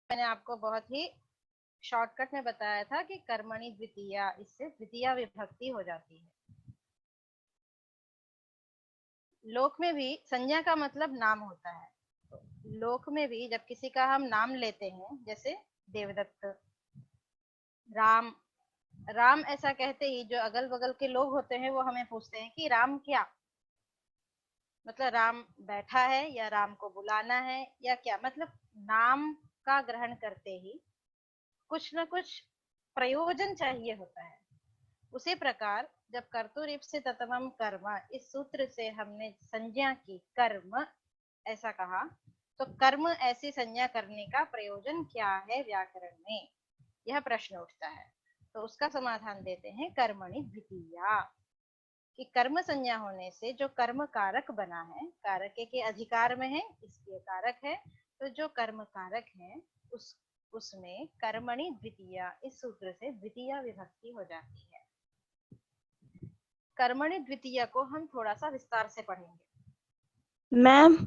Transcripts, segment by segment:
मैंने आपको बहुत ही शॉर्टकट में बताया था कि कर्मणि द्वितीया, इससे द्वितीया विभक्ति हो जाती है। लोक में भी संज्ञा का मतलब नाम होता है। तो लोक में भी जब किसी का हम नाम लेते हैं, जैसे देवदत्त, राम, राम ऐसा कहते ही जो अगल बगल के लोग होते हैं वो हमें पूछते हैं कि राम क्या, मतलब राम बैठा है या राम को बुलाना है या क्या, मतलब नाम का ग्रहण करते ही कुछ न कुछ प्रयोजन चाहिए होता है। उसी प्रकार जब कर्तुरीप से ततमम कर्म, इस सूत्र से हमने संज्ञा की कर्म ऐसा कहा, तो कर्म ऐसी संज्ञा करने का प्रयोजन क्या है व्याकरण में, यह प्रश्न उठता है। तो उसका समाधान देते हैं कर्मणि द्वितीया, कि कर्म संज्ञा होने से जो कर्म कारक बना है, कारक के अधिकार में है इसलिए कारक है, तो जो कर्म कारक है उसमें कर्मणि द्वितीया, इस सूत्र से द्वितीया विभक्ति हो जाती है। कर्मणि द्वितीया को हम थोड़ा सा विस्तार से पढ़ेंगे। मैम।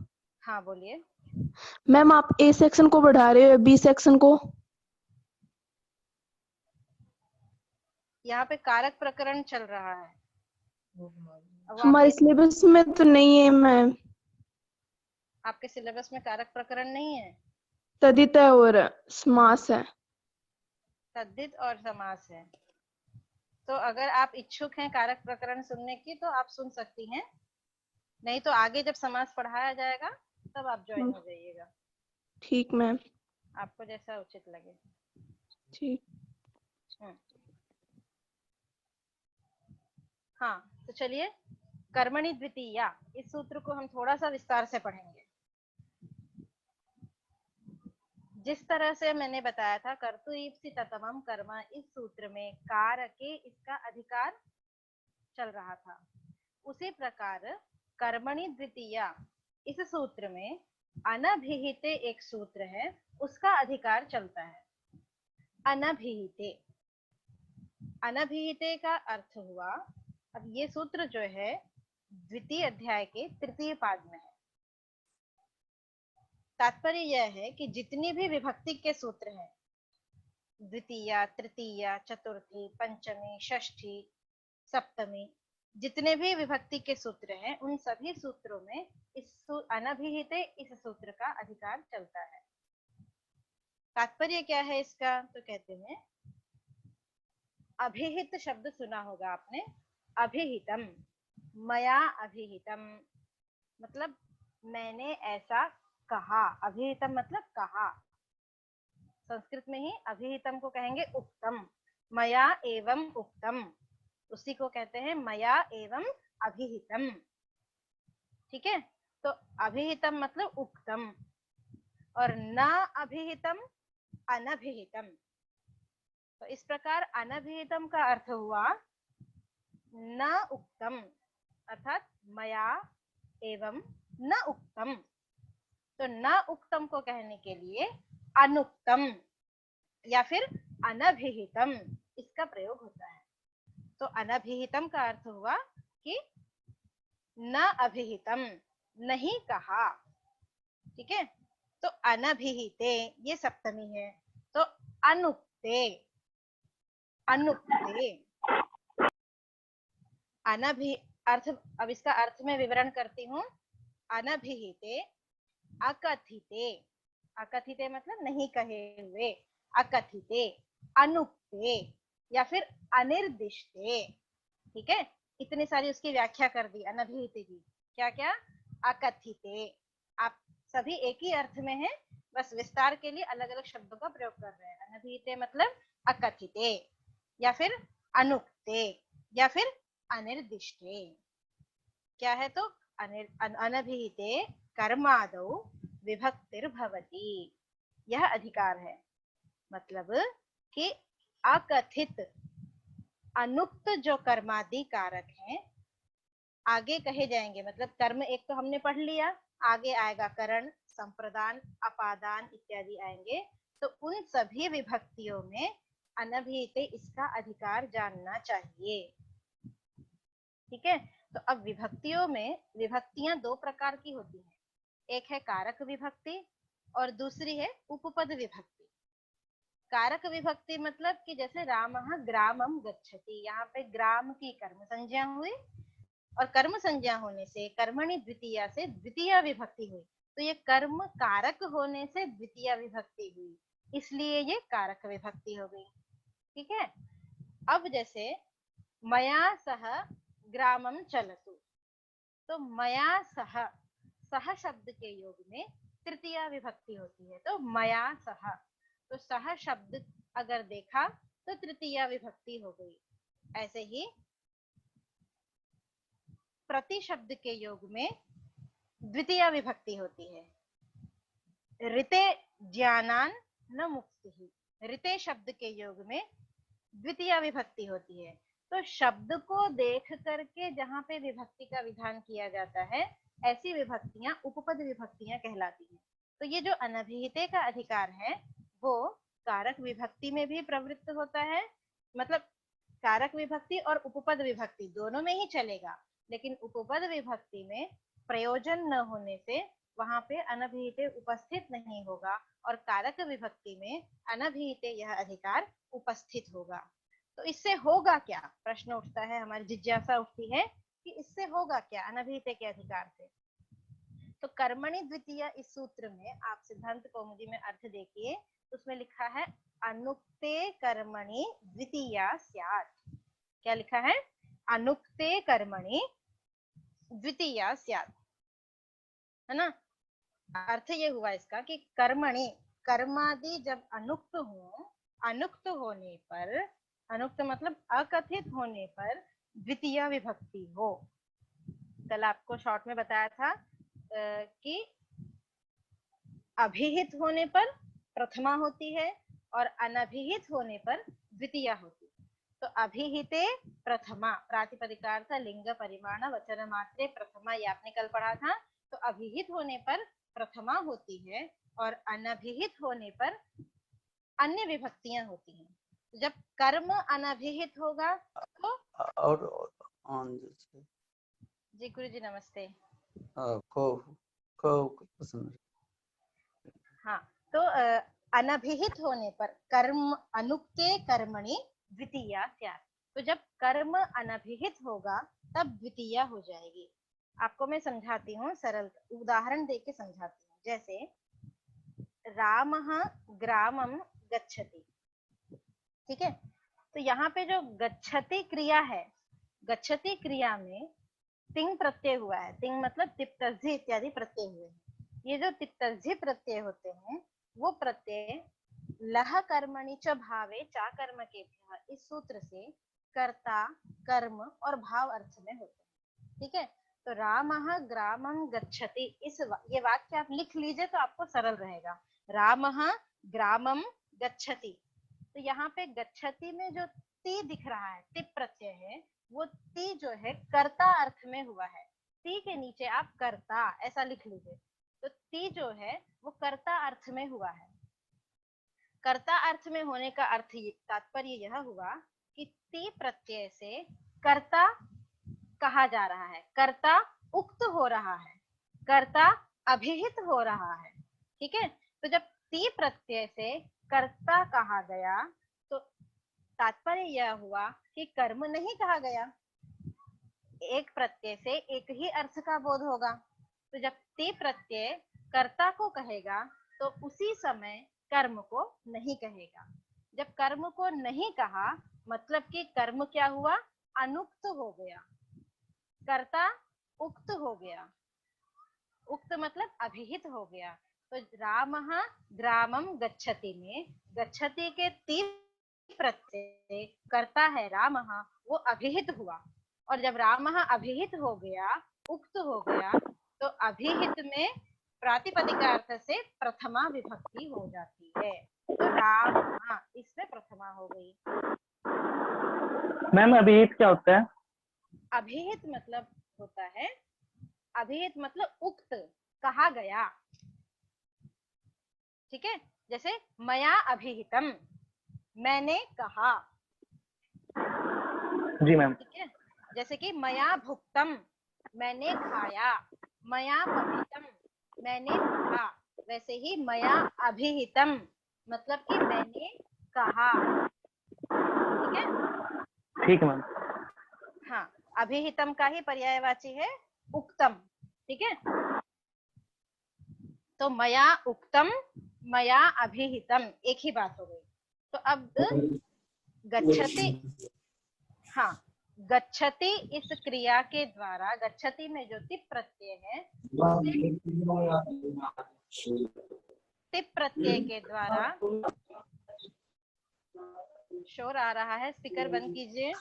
हाँ बोलिए। मैम आप ए सेक्शन को बढ़ा रहे हो, बी सेक्शन को? यहाँ पे कारक प्रकरण चल रहा है। हमारे सिलेबस में तो नहीं है मैम। आपके सिलेबस में कारक प्रकरण नहीं है? तदित है और समास है। तद्धित और समास है। तो अगर आप इच्छुक हैं कारक प्रकरण सुनने की तो आप सुन सकती हैं, नहीं तो आगे जब समास पढ़ाया जाएगा तब आप ज्वाइन हो जाइएगा। ठीक मैम। आपको जैसा उचित लगे। ठीक। हाँ तो चलिए, कर्मणि द्वितीया, इस सूत्र को हम थोड़ा सा विस्तार से पढ़ेंगे। जिस तरह से मैंने बताया था कर्तुईप्सि ततमम कर्म, इस सूत्र में कारके इसका अधिकार चल रहा था, उसी प्रकार कर्मणि द्वितीया इस सूत्र में अनभिहिते एक सूत्र है, उसका अधिकार चलता है। अनभिहिते, अनभिहिते का अर्थ हुआ, अब ये सूत्र जो है द्वितीय अध्याय के तृतीय पाद में है। तात्पर्य यह है कि जितनी भी विभक्ति के सूत्र हैं, द्वितीया, तृतीया, चतुर्थी, पंचमी, षष्ठी, सप्तमी, जितने भी विभक्ति के सूत्र हैं उन सभी सूत्रों में इस अनभिहिते इस सूत्र का अधिकार चलता है। तात्पर्य क्या है इसका, तो कहते हैं अभिहित शब्द सुना होगा आपने, अभिहितम, मया अभिहितम, मतलब मैंने ऐसा कहा, अभिहितम मतलब कहा। संस्कृत में ही अभिहितम को कहेंगे उक्तम, मया एवं उक्तम, उसी को कहते हैं मया एवं अभिहितम। ठीक है, तो अभिहितम मतलब उक्तम, और न अभिहितम अनभिहितम। तो इस प्रकार अनभिहितम का अर्थ हुआ न उक्तम, अर्थात मया एवं न उक्तम। तो न उक्तम को कहने के लिए अनुक्तम या फिर अनभिहितम इसका प्रयोग होता है। तो अनभिहितम का अर्थ हुआ कि न अभिहितम, नहीं कहा। ठीक है, तो अनभिहिते ये सप्तमी है, तो अनुक्ते, अनुक्ते, अनभि अर्थ, अब इसका अर्थ में विवरण करती हूँ। अनभिहिते, अकथिते, अकथिते मतलब नहीं कहे हुए, अकथिते, अनुक्ते या फिर अनिर्दिष्टे। ठीक है, इतनी सारी उसकी व्याख्या कर दी अनभिहिते की। क्या क्या? अकथिते, आप सभी एक ही अर्थ में है, बस विस्तार के लिए अलग अलग शब्दों का प्रयोग कर रहे हैं। अनभिहिते मतलब अकथिते या फिर अनुक्ते या फिर अनिर्दिष्टे। क्या है? तो अनभिहिते कर्मादौ विभक्तिर्भवति, यह अधिकार है। मतलब कि अकथित अनुक्त जो कर्मादि कारक हैं आगे कहे जाएंगे, मतलब कर्म एक तो हमने पढ़ लिया, आगे आएगा करण, संप्रदान, अपादान इत्यादि आएंगे। तो उन सभी विभक्तियों में अनभिहिते इसका अधिकार जानना चाहिए। ठीक है, तो अब विभक्तियों में विभक्तियां दो प्रकार की होती हैं, एक है कारक विभक्ति और दूसरी है उपपद विभक्ति। कारक विभक्ति मतलब कि जैसे रामः ग्रामम गच्छति, यहाँ पे ग्राम की कर्म संज्ञा हुई और कर्म संज्ञा होने से कर्मणि द्वितीया से द्वितीय विभक्ति हुई, तो ये कर्म कारक होने से द्वितीय विभक्ति हुई, इसलिए ये कारक विभक्ति हो गई। ठीक है। अब जैसे मया सह ग्रामम चलतु, तो मया सह, सह शब्द के योग में तृतीया विभक्ति होती है, तो मया सह, तो सह शब्द अगर देखा तो तृतीया विभक्ति हो गई। ऐसे ही प्रति शब्द के योग में द्वितीया विभक्ति होती है। ऋते ज्ञानान न मुक्ति, ऋते शब्द के योग में द्वितीया विभक्ति होती है। तो शब्द को देख करके जहाँ पे विभक्ति का विधान किया जाता है, ऐसी विभक्तियां उपपद विभक्तियां कहलाती हैं। तो ये जो अनभिहिते का अधिकार है वो कारक विभक्ति में भी प्रवृत्त होता है, मतलब कारक विभक्ति और उपपद विभक्ति दोनों में ही चलेगा, लेकिन उपपद विभक्ति में प्रयोजन न होने से वहां पे अनभिहिते उपस्थित नहीं होगा और कारक विभक्ति में अनभिहिते यह अधिकार उपस्थित होगा। तो इससे होगा क्या, प्रश्न उठता है, हमारी जिज्ञासा उठती है कि इससे होगा क्या अनभिहिते के अधिकार से। तो कर्मणि द्वितीय इस सूत्र में आप सिद्धांत कौमुदी में अर्थ देखिए, उसमें लिखा है अनुक्ते कर्मणि द्वितीया स्यात्। क्या लिखा है? अनुक्ते कर्मणि द्वितीया स्यात्, है ना। अर्थ ये हुआ इसका कि कर्मणि, कर्मादि जब अनुक्त हो, अनुक्त होने पर, अनुक्त मतलब अकथित होने पर द्वितीय विभक्ति हो। कल आपको शॉर्ट में बताया था कि अभिहित होने पर प्रथमा होती है और अनभिहित होने पर द्वितीया होती है। तो अभिहिते प्रथमा, प्रातिपदिकार्थ लिंग परिमाण वचन मात्रे प्रथमा, ये आपने कल पढ़ा था। तो अभिहित होने पर प्रथमा होती है और अनभिहित होने पर अन्य विभक्तियां होती हैं। जब कर्म अनभिहित होगा तो और जी गुरु जी नमस्ते। हाँ, तो अनभिहित होने पर कर्म, अनुक्ते कर्मणि द्वितीया स्यात्, तो जब कर्म अनभिहित होगा तब द्वितीया हो जाएगी। आपको मैं समझाती हूँ, सरल उदाहरण देके समझाती हूँ। जैसे रामः ग्रामम गच्छति, ठीक है। तो यहाँ पे जो गच्छति क्रिया है, गच्छति क्रिया में तिंग प्रत्यय हुआ है। तिंग मतलब तिप्तझि इत्यादि प्रत्यय हुए हैं। ये जो तिप्तझि प्रत्यय होते हैं वो प्रत्यय लह कर्मणि च भावे चा कर्म के, इस सूत्र से कर्ता, कर्म और भाव अर्थ में होते हैं। ठीक है। तो रामः ग्रामं गच्छति, ये वाक्य आप लिख लीजिए तो आपको सरल रहेगा। रामः ग्रामं गच्छति, तो यहाँ पे गच्छति में जो ती दिख रहा है, टिप प्रत्यय है, वो ती जो है कर्ता अर्थ में हुआ है। ती के नीचे आप कर्ता ऐसा लिख लीजिए, तो ती जो है वो कर्ता अर्थ में हुआ है। कर्ता अर्थ में होने का अर्थ, तात्पर्य यह हुआ कि ती प्रत्यय से कर्ता कहा जा रहा है, कर्ता उक्त हो रहा है, कर्ता अभिहित हो रहा है। ठीक है। तो जब ती प्रत्यय से कर्ता कहा गया तो तात्पर्य यह हुआ कि कर्म नहीं कहा गया। एक प्रत्यय से एक ही अर्थ का बोध होगा। तो जब ती प्रत्यय कर्ता को कहेगा तो उसी समय कर्म को नहीं कहेगा। जब कर्म को नहीं कहा मतलब कि कर्म क्या हुआ, अनुक्त हो गया, कर्ता उक्त हो गया। उक्त मतलब अभिहित हो गया। तो रामः ग्रामं गच्छति में गच्छति के ती प्रत्यय कर्ता है रामः, वो अभिहित हुआ, और जब रामः अभिहित हो गया, उक्त हो गया, तो अभिहित में प्रातिपदिकार्थ से प्रथमा विभक्ति हो जाती है। तो रामः इसमें प्रथमा हो गई। मैम अभिहित क्या होता है? अभिहित मतलब होता है, अभिहित मतलब उक्त, कहा गया। ठीक है। जैसे मया अभिहितम, मैंने कहा। जी मैम। ठीक है। जैसे कि मया भुक्तम, मैंने खाया। मया पठितम, मैंने पढ़ा। वैसे ही मया अभिहितम मतलब कि मैंने कहा, ठीक है। ठीक है मैम। हाँ, अभिहितम का ही पर्यायवाची है उक्तम, ठीक है। तो मया उक्तम, मया अभिहितम, एक ही बात हो गई। तो अब गच्छति, हाँ, गच्छति इस क्रिया के द्वारा, गच्छति में जो तिप प्रत्यय है, तिप प्रत्यय के द्वारा, शोर आ रहा है, स्पीकर बंद कीजिए।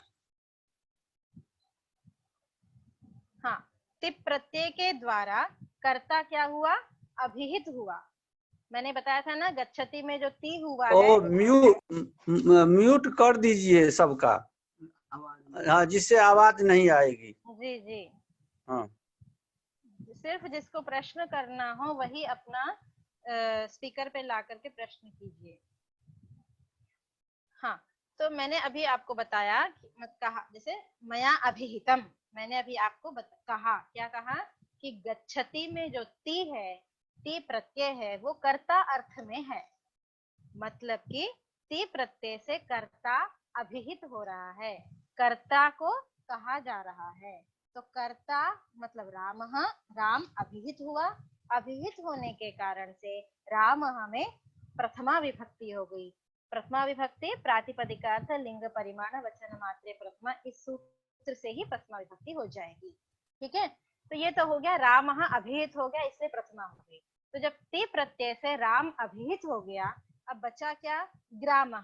हाँ, तिप प्रत्यय के द्वारा कर्ता क्या हुआ, अभिहित हुआ। मैंने बताया था ना, गच्छति में जो ती हुआ है, म्यूट कर दीजिए सबका, हाँ, जिससे आवाज नहीं आएगी। जी जी, हाँ, सिर्फ जिसको प्रश्न करना हो वही अपना स्पीकर पे ला करके प्रश्न कीजिए। हाँ, तो मैंने अभी आपको बताया, कहा जैसे मया अभिहितम, मैंने अभी आपको कहा, क्या कहा कि गच्छति में जो ती है, ती प्रत्यय है, वो कर्ता अर्थ में है। मतलब कि ती प्रत्यय से कर्ता अभिहित हो रहा है, कर्ता को कहा जा रहा है। तो कर्ता मतलब राम, राम अभिहित हुआ, अभिहित होने के कारण से राम में प्रथमा विभक्ति हो गई। प्रथमा विभक्ति प्रातिपदिकार्थ लिंग परिमाण वचन मात्रे प्रथमा, इस सूत्र से ही प्रथमा विभक्ति हो जाएगी, ठीक है। तो ये तो हो गया, राम अभिहित हो गया, इसलिए प्रथमा हो गई। तो जब ती प्रत्यय से राम अभिहित हो गया, अब बचा क्या, ग्राम,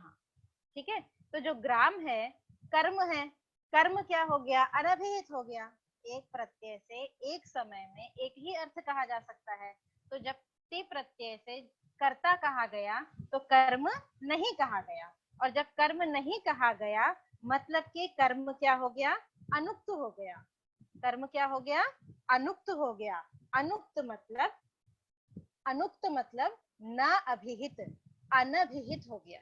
ठीक है। तो जो ग्राम है कर्म है, कर्म क्या हो गया, अनभिहित हो गया। एक प्रत्यय से एक समय में एक ही अर्थ कहा जा सकता है। तो जब ती प्रत्यय से कर्ता कहा गया तो कर्म नहीं कहा गया, और जब कर्म नहीं कहा गया मतलब कि कर्म क्या हो गया, अनुक्त हो गया। कर्म क्या हो गया, अनुक्त हो गया। अनुक्त मतलब न अभिहित, अनभिहित हो गया।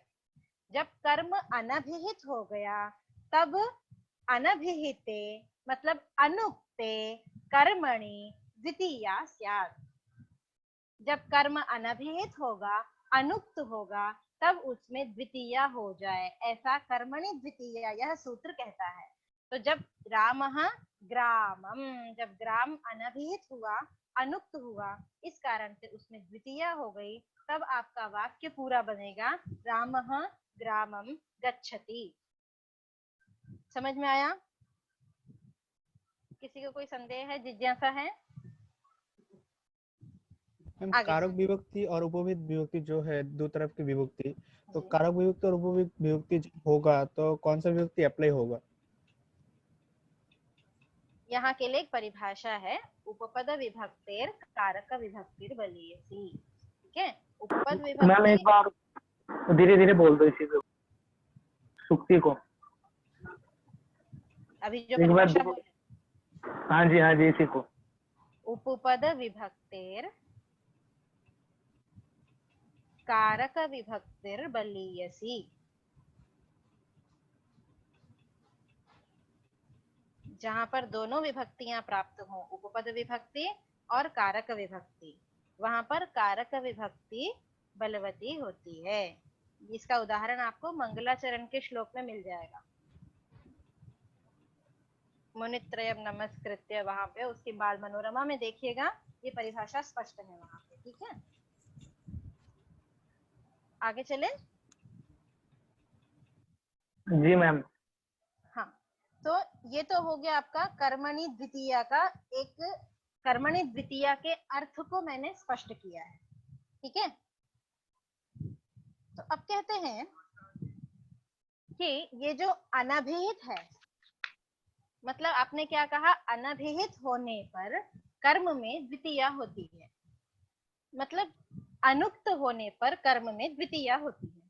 जब कर्म अनभिहित हो गया तब अनभिहिते मतलब अनुक्ते कर्मणि द्वितीया स्यात्। जब कर्म अनभिहित होगा, अनुक्त होगा, तब उसमें द्वितीया हो जाए, ऐसा कर्मणि द्वितीया यह सूत्र कहता है। तो जब राम ग्रामम, जब ग्राम अनभिहित हुआ, अनुक्त हुआ, इस कारण से उसमें द्वितीया हो गई, तब आपका वाक्य पूरा बनेगा, राम ग्रामम गच्छति। समझ में आया? किसी को कोई संदेह है, जिज्ञासा है? कारक विभक्ति और उपविध विभक्ति जो है, दो तरफ की विभक्ति, तो जी। कारक विभक्ति और उपविध विभक्ति होगा तो कौन सा विभक्ति अप्लाई होगा? यहाँ के लिए एक परिभाषा है, उपपद विभक्तेर कारक विभक्तिर बलीयसी, ठीक है। उपपद मैम एक विभक्ति, बार धीरे धीरे बोल दो इसी को, सुक्ति को अभी जो एक बार। परिभाषा बोले, हाँ जी इसी को। उपपद विभक्तेर कारक विभक्तिर बलीयसी। जहां पर दोनों विभक्तियां प्राप्त हों, उपपद विभक्ति और कारक विभक्ति, वहां पर कारक विभक्ति बलवती होती है। इसका उदाहरण आपको मंगलाचरण के श्लोक में मिल जाएगा। मुनित्रयम नमस्कृत्य, वहां पे उसकी बाल मनोरमा में देखिएगा, ये परिभाषा स्पष्ट है वहां पे, ठीक है। आगे चले। जी मैम। हाँ, तो ये तो हो गया आपका कर्मणि द्वितीया का, एक कर्मणि द्वितीया के अर्थ को मैंने स्पष्ट किया है, ठीक है। तो अब कहते हैं कि ये जो अनभिहित है, मतलब आपने क्या कहा, अनभिहित होने पर कर्म में द्वितीया होती है, मतलब अनुक्त होने पर कर्म में द्वितीया होती है।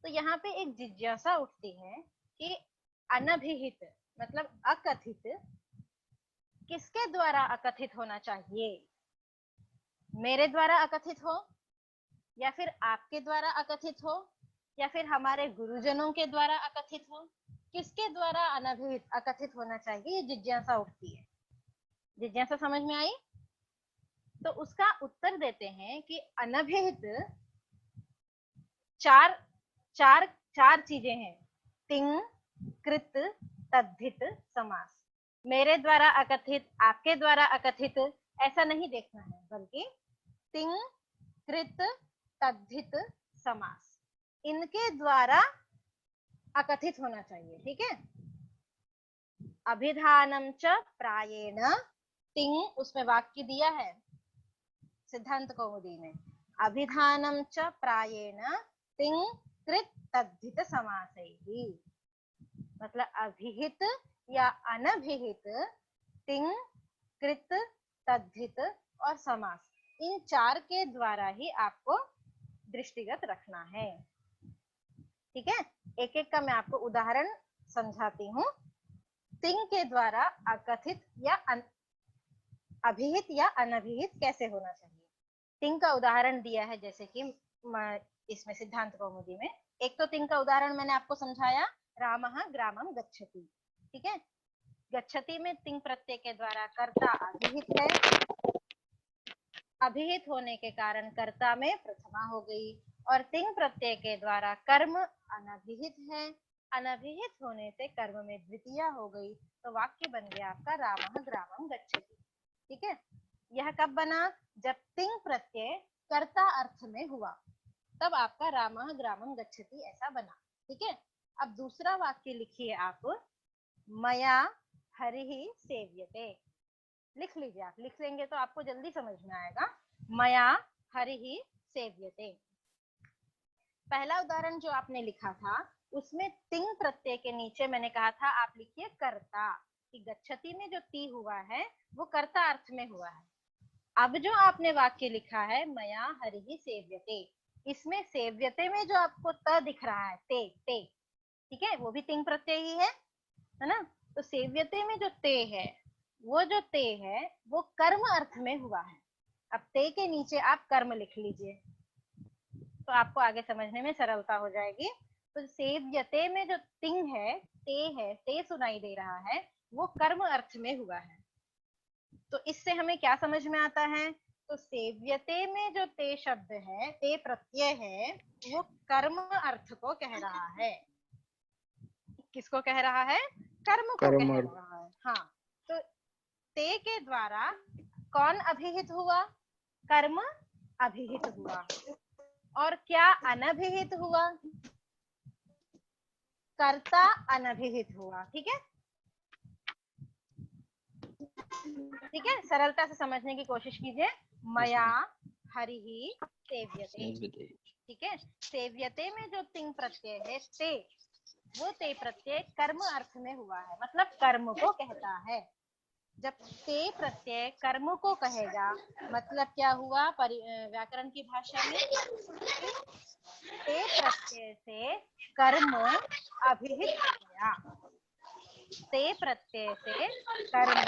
तो यहाँ पे एक जिज्ञासा उठती है कि अनभिहित मतलब अकथित किसके द्वारा अकथित होना चाहिए? मेरे द्वारा अकथित हो, या फिर आपके द्वारा अकथित हो, या फिर हमारे गुरुजनों के द्वारा अकथित हो? किसके द्वारा अनभिहित अकथित होना चाहिए, ये जिज्ञासा उठती है। जिज्ञासा समझ में आई? तो उसका उत्तर देते हैं कि अनभिहित चार चार चीजें हैं, तिंग, कृत, तद्धित, समास। मेरे द्वारा अकथित, आपके द्वारा अकथित ऐसा नहीं देखना है, बल्कि तिंग, कृत, तद्धित, समास, इनके द्वारा अकथित होना चाहिए। ठीक है। अभिधानम च प्रायेण, तिंग उसमें वाक्य दिया है सिद्धांत कौमुदी में, अभिधानम च प्रायेण तिंग कृत तद्धित समासैः, मतलब अभिहित या अनभिहित, तिंग, कृत, तद्धित और समास, इन चार के द्वारा ही आपको दृष्टिगत रखना है। ठीक है। एक एक का मैं आपको उदाहरण समझाती हूँ। तिंग के द्वारा अकथित या अभिहित या अनभिहित कैसे होना चाहिए। तिंग का उदाहरण दिया है, जैसे कि इसमें सिद्धांत कौमुदी में। एक तो तिंग का उदाहरण मैंने आपको समझाया, रामः ग्रामम गच्छति। ठीक है। गच्छति में तिंग प्रत्यय के द्वारा कर्ता अभिहित है, अभिहित होने के कारण कर्ता में प्रथमा हो गई, और तिंग प्रत्यय के द्वारा कर्म अनभिहित है, अनभिहित होने से कर्म में द्वितीया हो गई, तो वाक्य बन गया आपका रामः ग्रामम गच्छति। ठीक है। यह कब बना, जब तिंग प्रत्यय कर्ता अर्थ में हुआ, तब आपका रामः ग्रामम गच्छति ऐसा बना। ठीक है। अब दूसरा वाक्य लिखिए आप, मया हरिः सेव्यते। लिख लीजिए, आप लिख लेंगे तो आपको जल्दी समझ में आएगा। मया हरिः सेव्यते। पहला उदाहरण जो आपने लिखा था उसमें तिंग प्रत्यय के नीचे मैंने कहा था आप लिखिए कर्ता, कि गच्छति में जो ती हुआ है वो कर्ता अर्थ में हुआ है। अब जो आपने वाक्य लिखा है मया हरिः सेव्यते, इसमें सेव्यते में जो आपको त दिख रहा है, ते ते, ठीक है, वो भी तिंग प्रत्यय ही है ना। तो सेव्यते में जो ते है, वो जो ते है वो कर्म अर्थ में हुआ है। अब ते के नीचे आप कर्म लिख लीजिए, तो आपको आगे समझने में सरलता हो जाएगी। तो सेव्यते में जो तिंग है, ते सुनाई दे रहा है, वो कर्म अर्थ में हुआ है। तो इससे हमें क्या समझ में आता है, तो सेव्यते में जो ते शब्द है, ते प्रत्यय है, वो कर्म अर्थ को कह रहा है। किसको कह रहा है, कर्म को कह रहा है। हाँ, तो ते के द्वारा कौन अभिहित हुआ, कर्म अभिहित हुआ, और क्या अनभिहित हुआ, कर्ता अनभिहित हुआ। ठीक है। ठीक है, सरलता से समझने की कोशिश कीजिए। मया हरिः सेव्यते। ठीक है। सेव्यते में जो तिंग प्रत्यय है ते, वो ते प्रत्यय कर्म अर्थ में हुआ है, मतलब कर्म को कहता है। जब ते प्रत्यय कर्म को कहेगा, मतलब क्या हुआ व्याकरण की भाषा में, ते प्रत्यय से कर्म अभिहित हो गया। ते प्रत्यय से कर्म।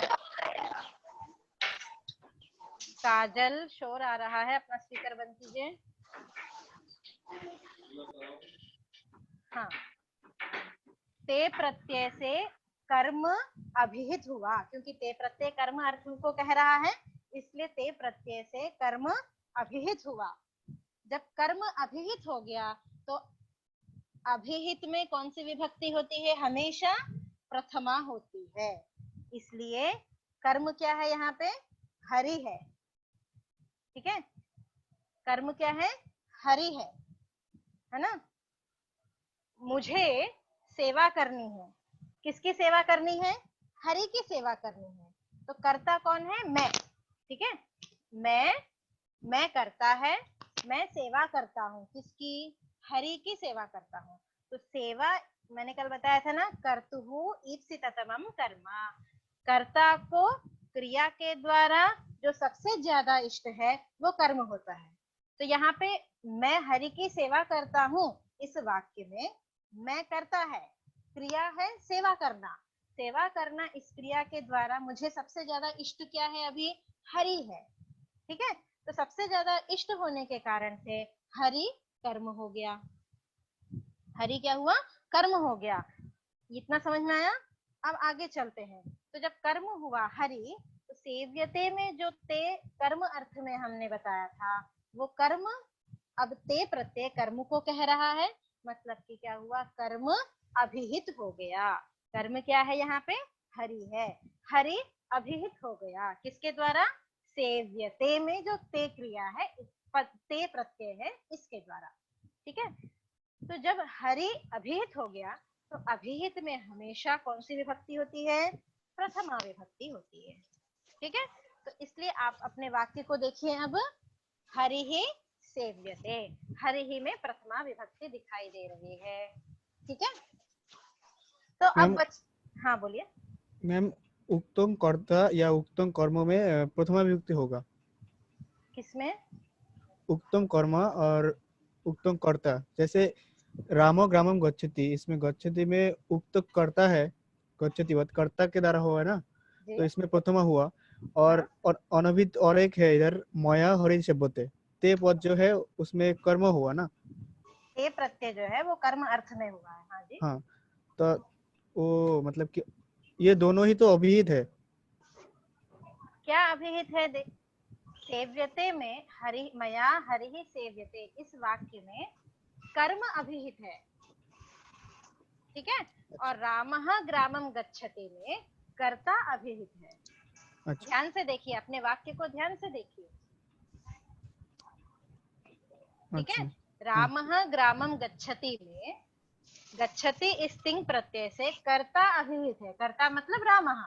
काजल, शोर आ रहा है, अपना स्पीकर बंद कीजिए। हाँ, ते प्रत्यय से कर्म अभिहित हुआ, क्योंकि ते प्रत्यय कर्म अर्थ को कह रहा है, इसलिए ते प्रत्यय से कर्म अभिहित हुआ। जब कर्म अभिहित हो गया तो अभिहित में कौन सी विभक्ति होती है, हमेशा प्रथमा होती है, इसलिए कर्म क्या है यहाँ पे, हरि है। ठीक है। कर्म क्या है, हरि है ना। मुझे सेवा करनी है, किसकी सेवा करनी है, हरि की सेवा करनी है, तो कर्ता कौन है, मैं। ठीक है। मैं करता है, मैं सेवा करता हूँ, किसकी, हरि की सेवा करता हूँ। तो सेवा मैंने कल बताया था ना, कर्तुः ईप्सिततमं कर्म, कर्ता को क्रिया के द्वारा जो सबसे ज्यादा इष्ट है वो कर्म होता है। तो यहाँ पे मैं हरि की सेवा करता हूँ, इस वाक्य में मैं करता है, क्रिया है सेवा करना। सेवा करना इस क्रिया के द्वारा मुझे सबसे ज्यादा इष्ट क्या है, अभी हरि है। ठीक है। तो सबसे ज्यादा इष्ट होने के कारण से हरि कर्म हो गया। हरि क्या हुआ, कर्म हो गया। इतना समझ में आया। अब आगे चलते हैं। तो जब कर्म हुआ हरि, तो सेव्यते में जो ते कर्म अर्थ में हमने बताया था, वो कर्म अब ते प्रत्यय कर्म को कह रहा है, मतलब कि क्या हुआ, कर्म अभिहित हो गया। कर्म क्या है यहाँ पे, हरि है, हरि अभिहित हो गया किसके द्वारा, सेव्यते में जो ते क्रिया है, ते प्रत्यय है इसके द्वारा। ठीक है, तो जब हरि अभिहित हो गया तो अभिहित में हमेशा कौन सी विभक्ति होती है, प्रथमा विभक्ति होती है। ठीक है, तो इसलिए आप अपने वाक्य को देखिए अब, हरि ही सेव्यते, हरि ही में प्रथमा विभक्ति दिखाई दे रही है। ठीक है, तो अब हाँ बोलिए। मैम, उक्तम कर्ता या उक्तम कर्म में प्रथमा विभक्ति होगा। किसमें, उक्तम कर्म और उक्तम कर्ता, जैसे रामो ग्रामम गच्छति, इसमें गच्छति में उक्त कर्ता है, गच्छति वत कर्ता के द्वारा हुआ है ना, तो इसमें प्रथमा हुआ। और अनभित और एक है इधर, मया हरि शब्दते, ते पद जो है उसमें कर्म हुआ ना, ते प्रत्यय जो है वो कर्म अर्थ में हुआ है। हाँ जी, हाँ, तो वो मतलब कि ये दोनों ही तो अभिहित है। क्या अभिहित है, सेव्यते में हरि, मया हरि ही सेव्यते, इस वाक्य में कर्म अभिहित है। ठीक है, और रामः ग्रामम गच्छति में कर्ता अभिहित है। अच्छा, ध्यान से देखिए, अपने वाक्य को ध्यान से देखिए। ठीक है, रामः ग्रामम गच्छति में गच्छति इस तिंग प्रत्यय से कर्ता अभिहित है, कर्ता मतलब रामः।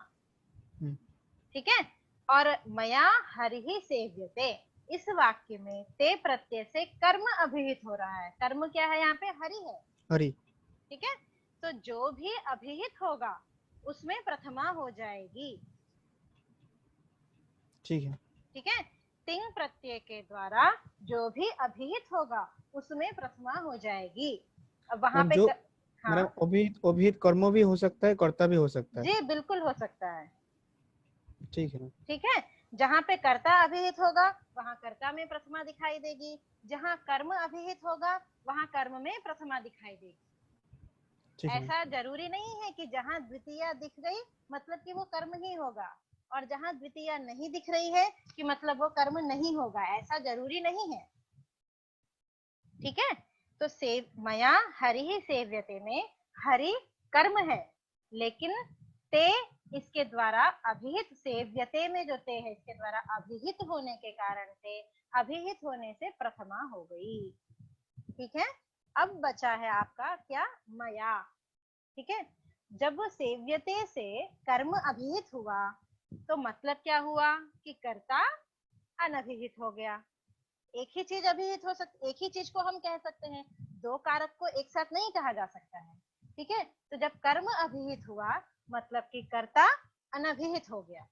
ठीक है, और मया हरि ही सेव्यते, इस वाक्य में ते प्रत्यय से कर्म अभिहित हो रहा है। कर्म क्या है यहाँ पे, हरि है, हरि। ठीक है, तो जो भी अभिहित होगा उसमें प्रथमा हो जाएगी। ठीक है, ठीक है, तिंग प्रत्यय के द्वारा जो भी अभिहित होगा उसमें प्रथमा हो जाएगी। अब वहां पे जो हाँ मतलब अभिहित कर्म भी हो सकता है, कर्ता भी हो सकता है। जी, बिल्कुल हो सकता है। ठीक है, ठीक है, जहाँ पे कर्ता अभिहित होगा वहां कर्ता में प्रथमा दिखाई देगी, जहाँ कर्म अभिहित होगा वहां कर्म में प्रथमा दिखाई देगी। ऐसा जरूरी नहीं है कि जहाँ द्वितीया दिख गई मतलब कि वो कर्म ही होगा, और जहाँ द्वितीया नहीं दिख रही है कि मतलब वो कर्म नहीं होगा, ऐसा जरूरी नहीं है। ठीक है, तो मया हरि ही सेव्यते में हरि कर्म है, लेकिन ते इसके द्वारा अभिहित, सेव्यते में जो ते है इसके द्वारा अभिहित होने के कारण से, अभिहित होने से प्रथमा हो गई। ठीक है, अब बचा है आपका क्या, मया। ठीक है, जब सेव्यते से कर्म अभिहित हुआ तो मतलब क्या हुआ कि कर्ता अनभिहित हो गया। एक ही चीज अभिहित हो सकती, एक ही चीज को हम कह सकते हैं, दो कारक को एक साथ नहीं कहा जा सकता है। ठीक है, तो जब कर्म अभिहित हुआ मतलब कि कर्ता अनभिहित हो गया।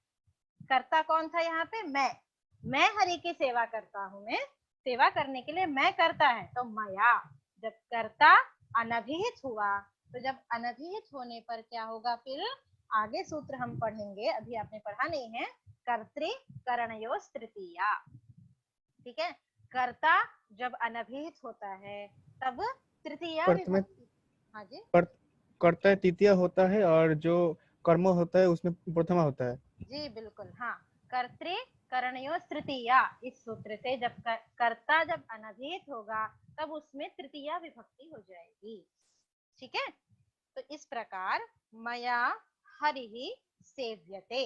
कर्ता कौन था यहाँ पे, मैं हरि की सेवा करता हूँ, मैं सेवा करने के लिए मैं करता है, तो मया। जब कर्ता अनभिहित हुआ तो जब अनभिहित होने पर क्या होगा, फिर आगे सूत्र हम पढ़ेंगे, अभी आपने पढ़ा नहीं है, कर्तृ करणयोस् तृतीया। ठीक है, कर्ता जब अनभिहित होता है तब तृतीया विभक्ति, हाँ जी, कर्ता तृतीया होता है और जो कर्म होता है उसमें प्रथमा होता है। जी बिल्कुल, हाँ, कर्तृ करणयोस् तृतीया, इस सूत्र से जब कर्ता जब अनभिहित होगा तब उसमें तृतीया विभक्ति हो जाएगी। ठीक है, तो इस प्रकार मया हरि ही सेव्यते,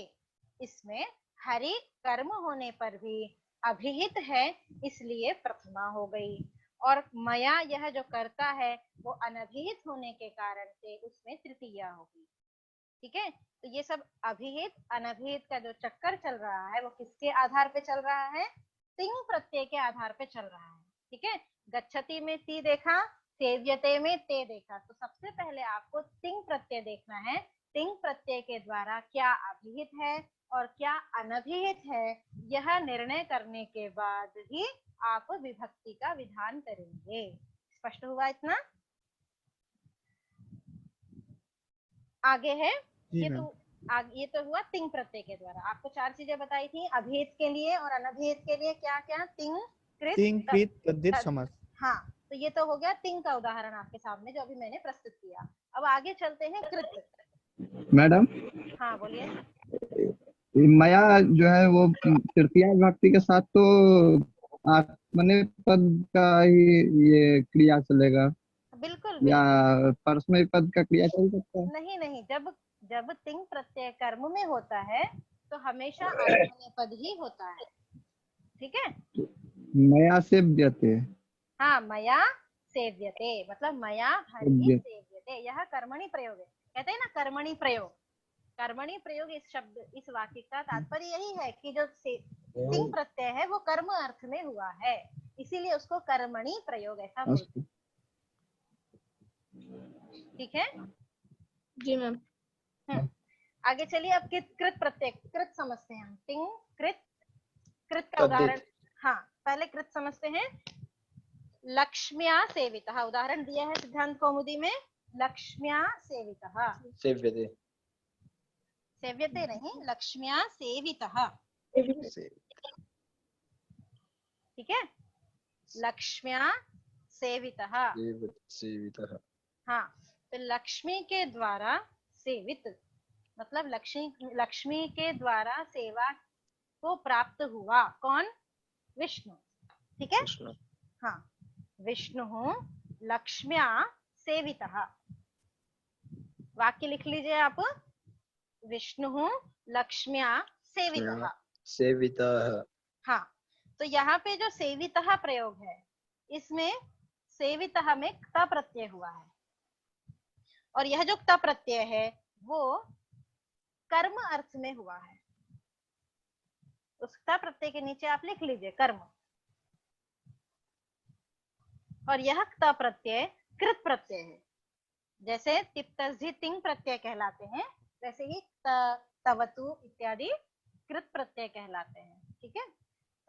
इसमें हरि कर्म होने पर भी अभिहित है इसलिए प्रथमा हो गई, और मया यह जो कर्ता है वो अनभिहित होने के कारण से उसमें तृतीया होगी। ठीक है, तो ये सब अभिहित अनभिहित का जो चक्कर चल रहा है वो किसके आधार पे चल रहा है, तिंग प्रत्यय के आधार पे चल रहा है। ठीक है, गच्छति में ती देखा, सेव्यते में ते देखा, तो सबसे पहले आपको तिंग प्रत्यय देखना है। तिंग प्रत्यय के द्वारा क्या अभिहित है और क्या अनभिहित है, यह निर्णय करने के बाद ही आप विभक्ति का विधान करेंगे। स्पष्ट हुआ इतना? आगे है ये तो हुआ तिंग प्रत्यय के द्वारा। आपको चार चीजें बताई थी, अभिहित के लिए और अनभिहित के लिए क्या क्या, तिंग कृत तद्धित समास। हाँ, तो ये तो हो गया तिंग का उदाहरण आपके सामने जो अभी मैंने प्रस्तुत किया। अब आगे चलते हैं कृत। मैडम, हाँ बोलिए। मया जो है वो तृतीया विभक्ति के साथ तो आत्मनेपद का ही ये क्रिया चलेगा। बिल्कुल या बिल्कुल परस्मैपद पद का क्रिया चल सकता है? नहीं नहीं, जब जब तिंग प्रत्यय कर्म में होता है तो हमेशा आत्मनेपद पद ही होता है। ठीक है, मया सेव्यते। हाँ, मया सेव्यते मतलब मया हरि सेव्यते। सेव्यते, यह कर्मणि प्रयोग है। कहते हैं ना कर्मणि प्रयोग, कर्मणि प्रयोग इस शब्द इस वाक्य का तात्पर्य यही है कि जो तिंग प्रत्यय है वो कर्म अर्थ में हुआ है, इसीलिए उसको कर्मणि प्रयोग ऐसा बोलते हैं। ठीक है, जी मैम। आगे चलिए। अब कृत प्रत्यय कृत समझते हैं हम। तिंग कृत, कृत का उदाहरण, हाँ पहले कृत समझते हैं। लक्ष्म्या सेवितः, उदाहरण दिया है सिद्धांत कौमुदी में, लक्ष्म्या सेवितः। सेव्यते। सेव्यते नहीं, लक्ष्म्या सेवितः। ठीक है, लक्ष्म्या सेवितः। सेवितः। हाँ, तो लक्ष्मी के द्वारा सेवित मतलब लक्ष्मी के द्वारा सेवा को प्राप्त हुआ कौन? विष्णु। ठीक है, विष्णु। हाँ, विष्णु लक्ष्म्या सेवितः। वाक्य लिख लीजिए आप, विष्णु लक्ष्म्या सेवितः। सेवितः। हाँ, तो यहाँ पे जो सेवितः प्रयोग है, इसमें सेवितः में क्ता प्रत्यय हुआ है, और यह जो क्ता प्रत्यय है वो कर्म अर्थ में हुआ है। उस क्ता प्रत्यय के नीचे आप लिख लीजिए कर्म, और यह क्ता प्रत्यय कृत प्रत्यय है। जैसे तिप्तझि तिंग प्रत्यय कहलाते हैं, वैसे ही तवतु इत्यादि कृत प्रत्यय कहलाते हैं। ठीक है,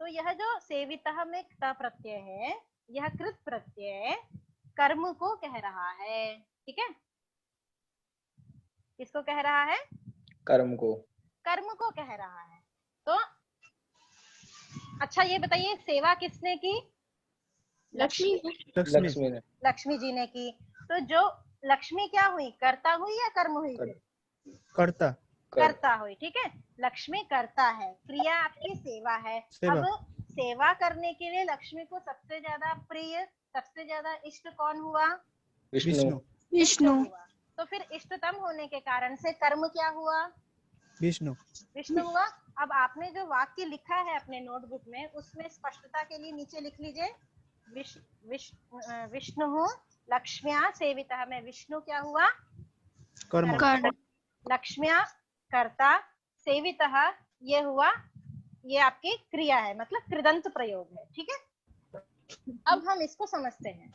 तो यह जो सेवितः में क्ता प्रत्यय है, यह कृत प्रत्यय कर्म को कह रहा है। ठीक है, किसको कह रहा है? कर्म को। कर्म को कह रहा है। तो अच्छा ये बताइए, सेवा किसने की? लक्ष्मी। लक्ष्मी ने। लक्ष्मी जी ने की। तो जो लक्ष्मी क्या हुई, कर्ता हुई या कर्म हुई? कर्ता। कर्ता हुई। ठीक है, लक्ष्मी कर्ता है, क्रिया आपकी सेवा है। सेवा। अब सेवा करने के लिए लक्ष्मी को सबसे ज्यादा प्रिय, सबसे ज्यादा इष्ट कौन हुआ? विष्णु। विष्णु। हुआ। तो फिर इष्टतम होने के कारण से कर्म क्या हुआ? विष्णु। विष्णु हुआ। अब आपने जो वाक्य लिखा है अपने नोटबुक में, उसमें स्पष्टता के लिए नीचे लिख लीजिए, विष्णु लक्ष्म्या सेवितः में विष्णु क्या हुआ? कर्म। लक्ष्म्या कर्ता, सेवितः ये हुआ, ये आपकी क्रिया है, मतलब कृदंत प्रयोग है। ठीक है, अब हम इसको समझते हैं।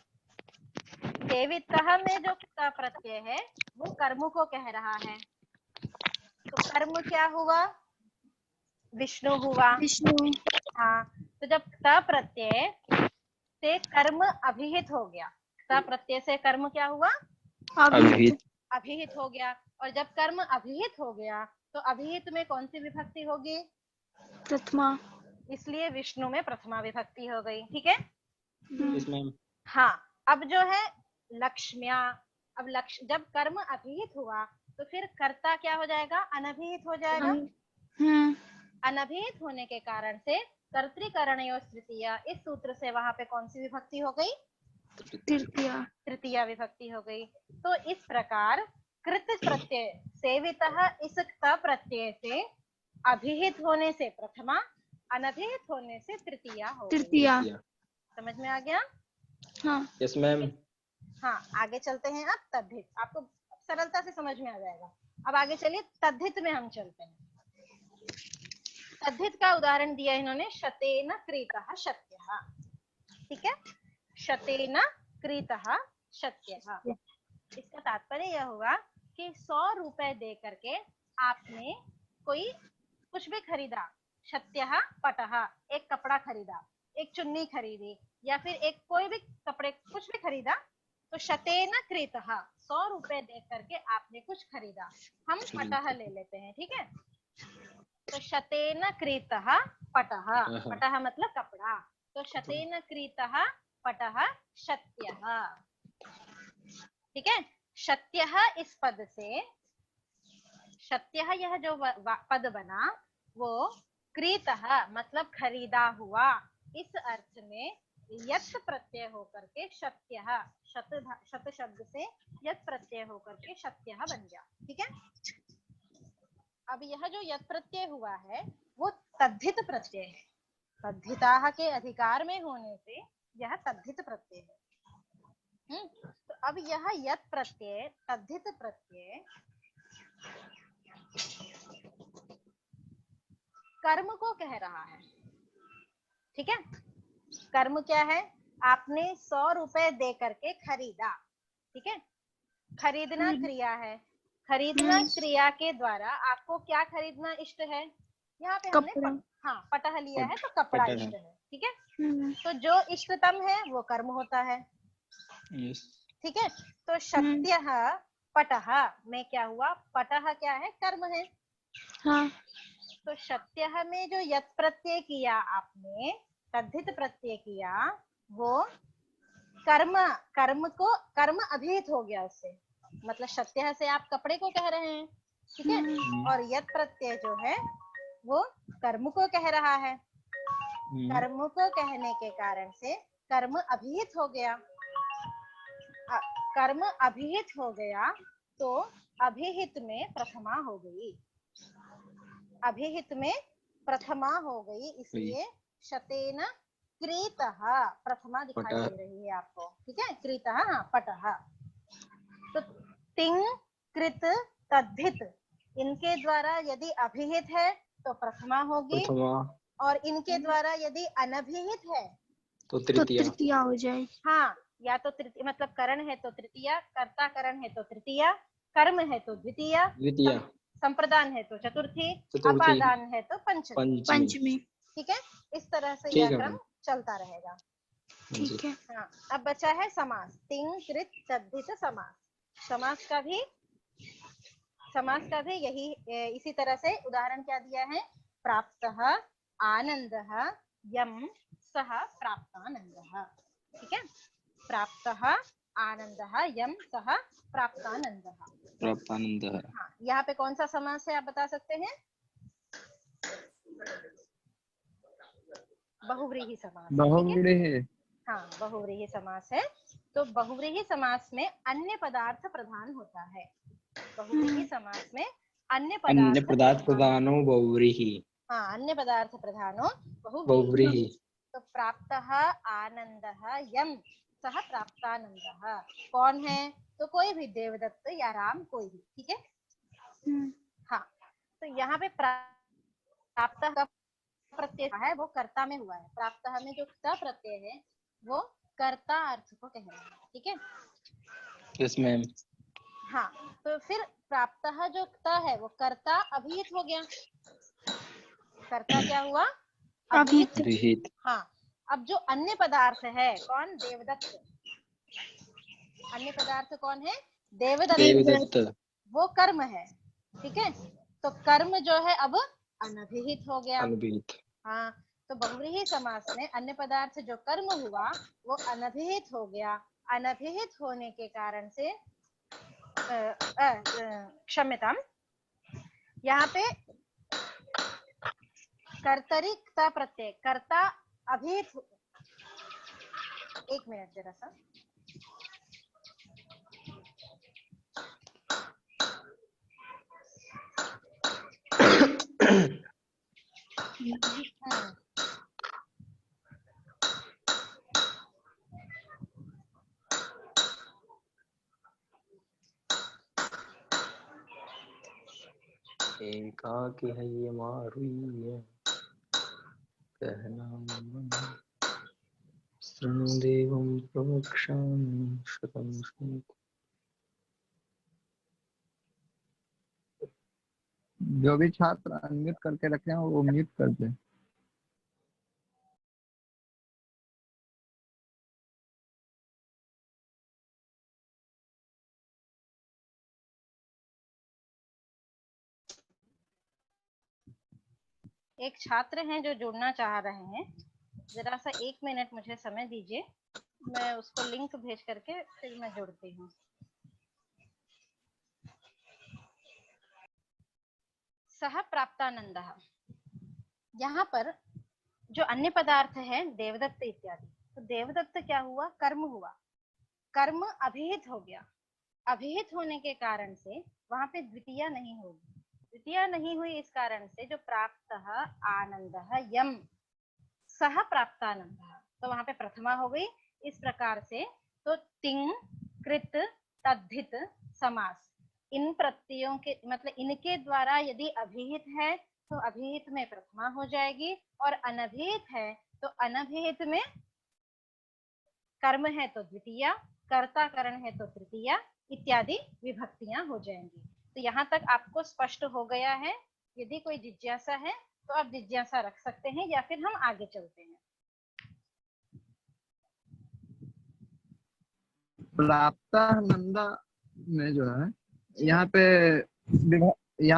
सेवितः में जो क्ता प्रत्यय है वो कर्म को कह रहा है, तो कर्म क्या हुआ? विष्णु हुआ। विष्णु। हाँ, तो जब क्ता प्रत्यय से कर्म अभिहित हो गया, क्ता प्रत्यय से कर्म क्या हुआ? अभिहित। अभिहित हो गया। और जब कर्म अभिहित हो गया तो अभिहित में कौन सी विभक्ति होगी? प्रथमा। इसलिए विष्णु में प्रथमा विभक्ति हो गई। ठीक है, इसमें। हाँ, अब जो है लक्ष्म्या, अब जब कर्म अभिहित हुआ तो फिर कर्ता क्या हो जाएगा? अनभिहित हो जाएगा। अनभिहित होने के कारण से कर्तृकरणयोः तृतीया, इस सूत्र से वहां पे कौन सी विभक्ति हो गई? तृतीया विभक्ति हो गई। तो इस प्रकार कृत प्रत्यय सेवितः इस क्ता प्रत्यय से अभिहित होने से प्रथमा, अनभिहित होने से तृतीया हो गई। समझ में आ गया? हाँ। Yes ma'am. हाँ, आगे चलते हैं। अब तद्धित, आपको सरलता से समझ में आ जाएगा। अब आगे चलिए, तद्धित में हम चलते हैं। तद्धित का उदाहरण दिया इन्होंने, शतेन क्रीतः शत्यः। ठीक है, शतेन क्रीतः शत्यः, इसका तात्पर्य यह हुआ कि 100 रुपए दे करके आपने कोई कुछ भी खरीदा, शत्यः पटः, एक कपड़ा खरीदा, एक चुन्नी खरीदी, या फिर एक कोई भी कपड़े कुछ भी खरीदा, तो शतेन क्रीतः 100 रुपए दे करके आपने कुछ खरीदा। हम पटः ले लेते हैं। ठीक है, तो शतेन क्रीतः पटः, पटः मतलब कपड़ा, तो शतेन क्रीतः पटः शत्यः। ठीक है, शत्यः इस पद से, शत्यः यह जो पद बना वो क्रीतः मतलब खरीदा हुआ, इस अर्थ में यत् प्रत्यय होकर के शत्यः, शत शब्द से यत् प्रत्यय होकर के शत्यः बन गया। ठीक है, अब यह जो यत् प्रत्यय हुआ है वो तद्धित प्रत्यय है। तद्धिताः के अधिकार में होने से यह तद्धित प्रत्यय है। तो अब यह यत् प्रत्यय, तद्धित प्रत्यय कर्म को कह रहा है। ठीक है, कर्म क्या है? आपने 100 रुपए दे करके खरीदा। ठीक है, खरीदना क्रिया है। खरीदना क्रिया के द्वारा आपको क्या खरीदना इष्ट है? यहाँ पे हमने हाँ पटह लिया है तो कपड़ा इष्ट है। ठीक है, तो जो इष्टतम है वो कर्म होता है। ठीक है, तो शक्त्यः पटः में क्या हुआ? पटः क्या है? कर्म है। हाँ। तो शक्त्यः में जो यत् प्रत्यय किया आपने, तद्धित प्रत्यय किया, वो कर्म अभिहित हो गया उससे। मतलब शक्त्यः से आप कपड़े को कह रहे हैं। ठीक है, और यत् प्रत्यय जो है वो कर्म को कह रहा है। कर्म को कहने के कारण से कर्म अभिहित हो गया। कर्म अभिहित हो गया तो अभिहित में प्रथमा हो गई। अभिहित में प्रथमा हो गई, इसलिए शतेन क्रीतः प्रथमा दिखाई दे रही है आपको। ठीक है, क्रीतः हाँ पटः। तो तिंग कृत तद्धित, इनके द्वारा यदि अभिहित है तो प्रथमा होगी, और इनके द्वारा यदि अनभिहित है तो तृतीया हो जाएगी। हाँ, या तो तृतीय मतलब करण है तो तृतीया, कर्ता करण है तो तृतीया, कर्म है तो द्वितीया, संप्रदान है तो चतुर्थी, अपादान है तो पंचमी। ठीक है, इस तरह से यह क्रम चलता रहेगा। ठीक है। हाँ, अब बचा है समास। तिंग कृत तद्धित समास। समास का भी यही इसी तरह से उदाहरण क्या दिया है? प्राप्तः आनंदः यम सः प्राप्तानंदः। ठीक है, प्राप्तः आनंदः यम सः प्राप्तानंदः। हाँ, यहाँ पे कौन सा समास है आप बता सकते हैं? बहुव्रीहि समास। बहुव्रीहि। हाँ, बहुव्रीहि समास है। तो बहुव्रीहि समास में अन्य पदार्थ प्रधान होता है। बहुव्रीहि समास में अन्य पदार्थ प्रधानो बहुव्रीहि। हाँ, अन्य पदार्थ प्रधानो बहुव्रीहि। तो प्राप्तः आनंदः यम सः प्राप्तानंदः कौन है? तो कोई भी, देवदत्त या राम, कोई भी। ठीक है, हाँ। तो यहाँ पे प्राप्तः का प्रत्यय है वो कर्ता में हुआ है। प्राप्तः में जो क प्रत्यय है वो कर्ता अर्थ को कह रहा है। ठीक है, यस मैम। हाँ, तो फिर प्राप्तः जो क है वो कर्ता अभिहित हो गया। कर्ता क्या हुआ? अभिहित। हाँ, अब जो अन्य पदार्थ है कौन? देवदत्त। अन्य पदार्थ कौन है? देवदत्त। वो कर्म है। ठीक है, तो कर्म जो है अब अनभिहित हो गया। हाँ, तो बहुव्रीहि समास में अन्य पदार्थ जो कर्म हुआ वो अनभिहित हो गया। अनभिहित होने के कारण से क्षम्यताम, यहाँ पे कर्तरिकता प्रत्यय, कर्ता अभिहित। एक मिनट जरा सा। एकाकी है ये मारुई कहना मन शृणु देवं प्रवक्ष्यामि शतं श्लोकम्। जो भी छात्र अनम्यूट करके रखे हैं वो म्यूट कर दे। एक छात्र हैं जो जुड़ना चाह रहे हैं, जरा सा 1 मिनट मुझे समय दीजिए, मैं उसको लिंक भेज करके फिर मैं जुड़ती हूँ। सह प्राप्तानंदः, यहाँ पर जो अन्य पदार्थ है देवदत्त इत्यादि, तो देवदत्त क्या हुआ, कर्म हुआ, कर्म अभिहित हो गया। अभिहित होने के कारण से वहां पे द्वितीया नहीं होगी। द्वितीया नहीं हुई इस कारण से जो प्राप्त आनंद यम सह प्राप्तानंद, तो वहां पे प्रथमा हो गई। इस प्रकार से तो तिंग कृत तद्धित समास, इन प्रत्ययों के मतलब इनके द्वारा यदि अभिहित है तो अभिहित में प्रथमा हो जाएगी, और अनभिहित है तो अनभिहित में कर्म है तो द्वितीया, कर्ता करण है तो तृतीया, इत्यादि विभक्तियां हो जाएंगी। तो यहाँ तक आपको स्पष्ट हो गया है। यदि कोई जिज्ञासा है तो आप जिज्ञासा रख सकते हैं, या फिर हम आगे चलते हैं। प्राप्तानंदा में जो है यहाँ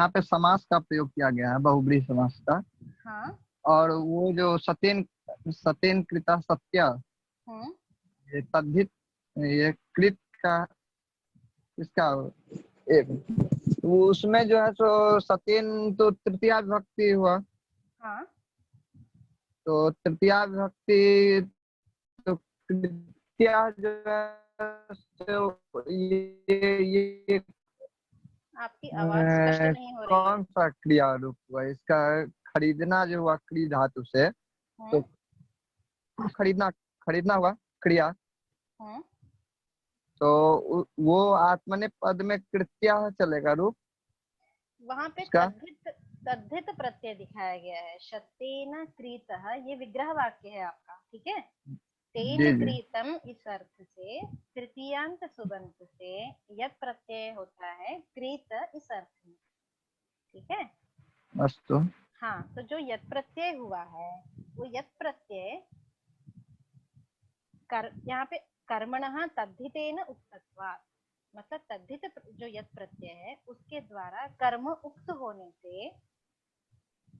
पे समास का प्रयोग किया गया है, बहुब्रीहि समास का। हाँ। और वो जो सतेन सतेन कृता सत्या, ये तद्धित, ये कृत का इसका वो उसमें जो है सो सतेन तो तृतीया विभक्ति हुआ। हाँ। तो तृतीया विभक्ति तो कृत्या जो है सो ये आपकी आवाज स्पष्ट नहीं हो रही है। कौन सा क्रिया रूप हुआ इसका? खरीदना जो हुआ क्री धातु से, तो खरीदना हुआ क्रिया। तो वो आत्मने पद में कृत्या चलेगा रूप। वहां पे तद्धित प्रत्यय दिखाया गया है। शतेन क्रीतः, ये विग्रह वाक्य है आपका, ठीक है। तेन क्रीतम इस अर्थ से तृतीयांत सुबंत से यत् प्रत्यय होता है क्रीत इस अर्थ में, ठीक है। अस्तु। हाँ, तो जो यत् प्रत्यय हुआ है वो यत् प्रत्यय यहाँ पे कर्मणः तद्धितेन उक्तत्वात्, मतलब तद्धित जो यत् प्रत्यय है उसके द्वारा कर्म उक्त होने से,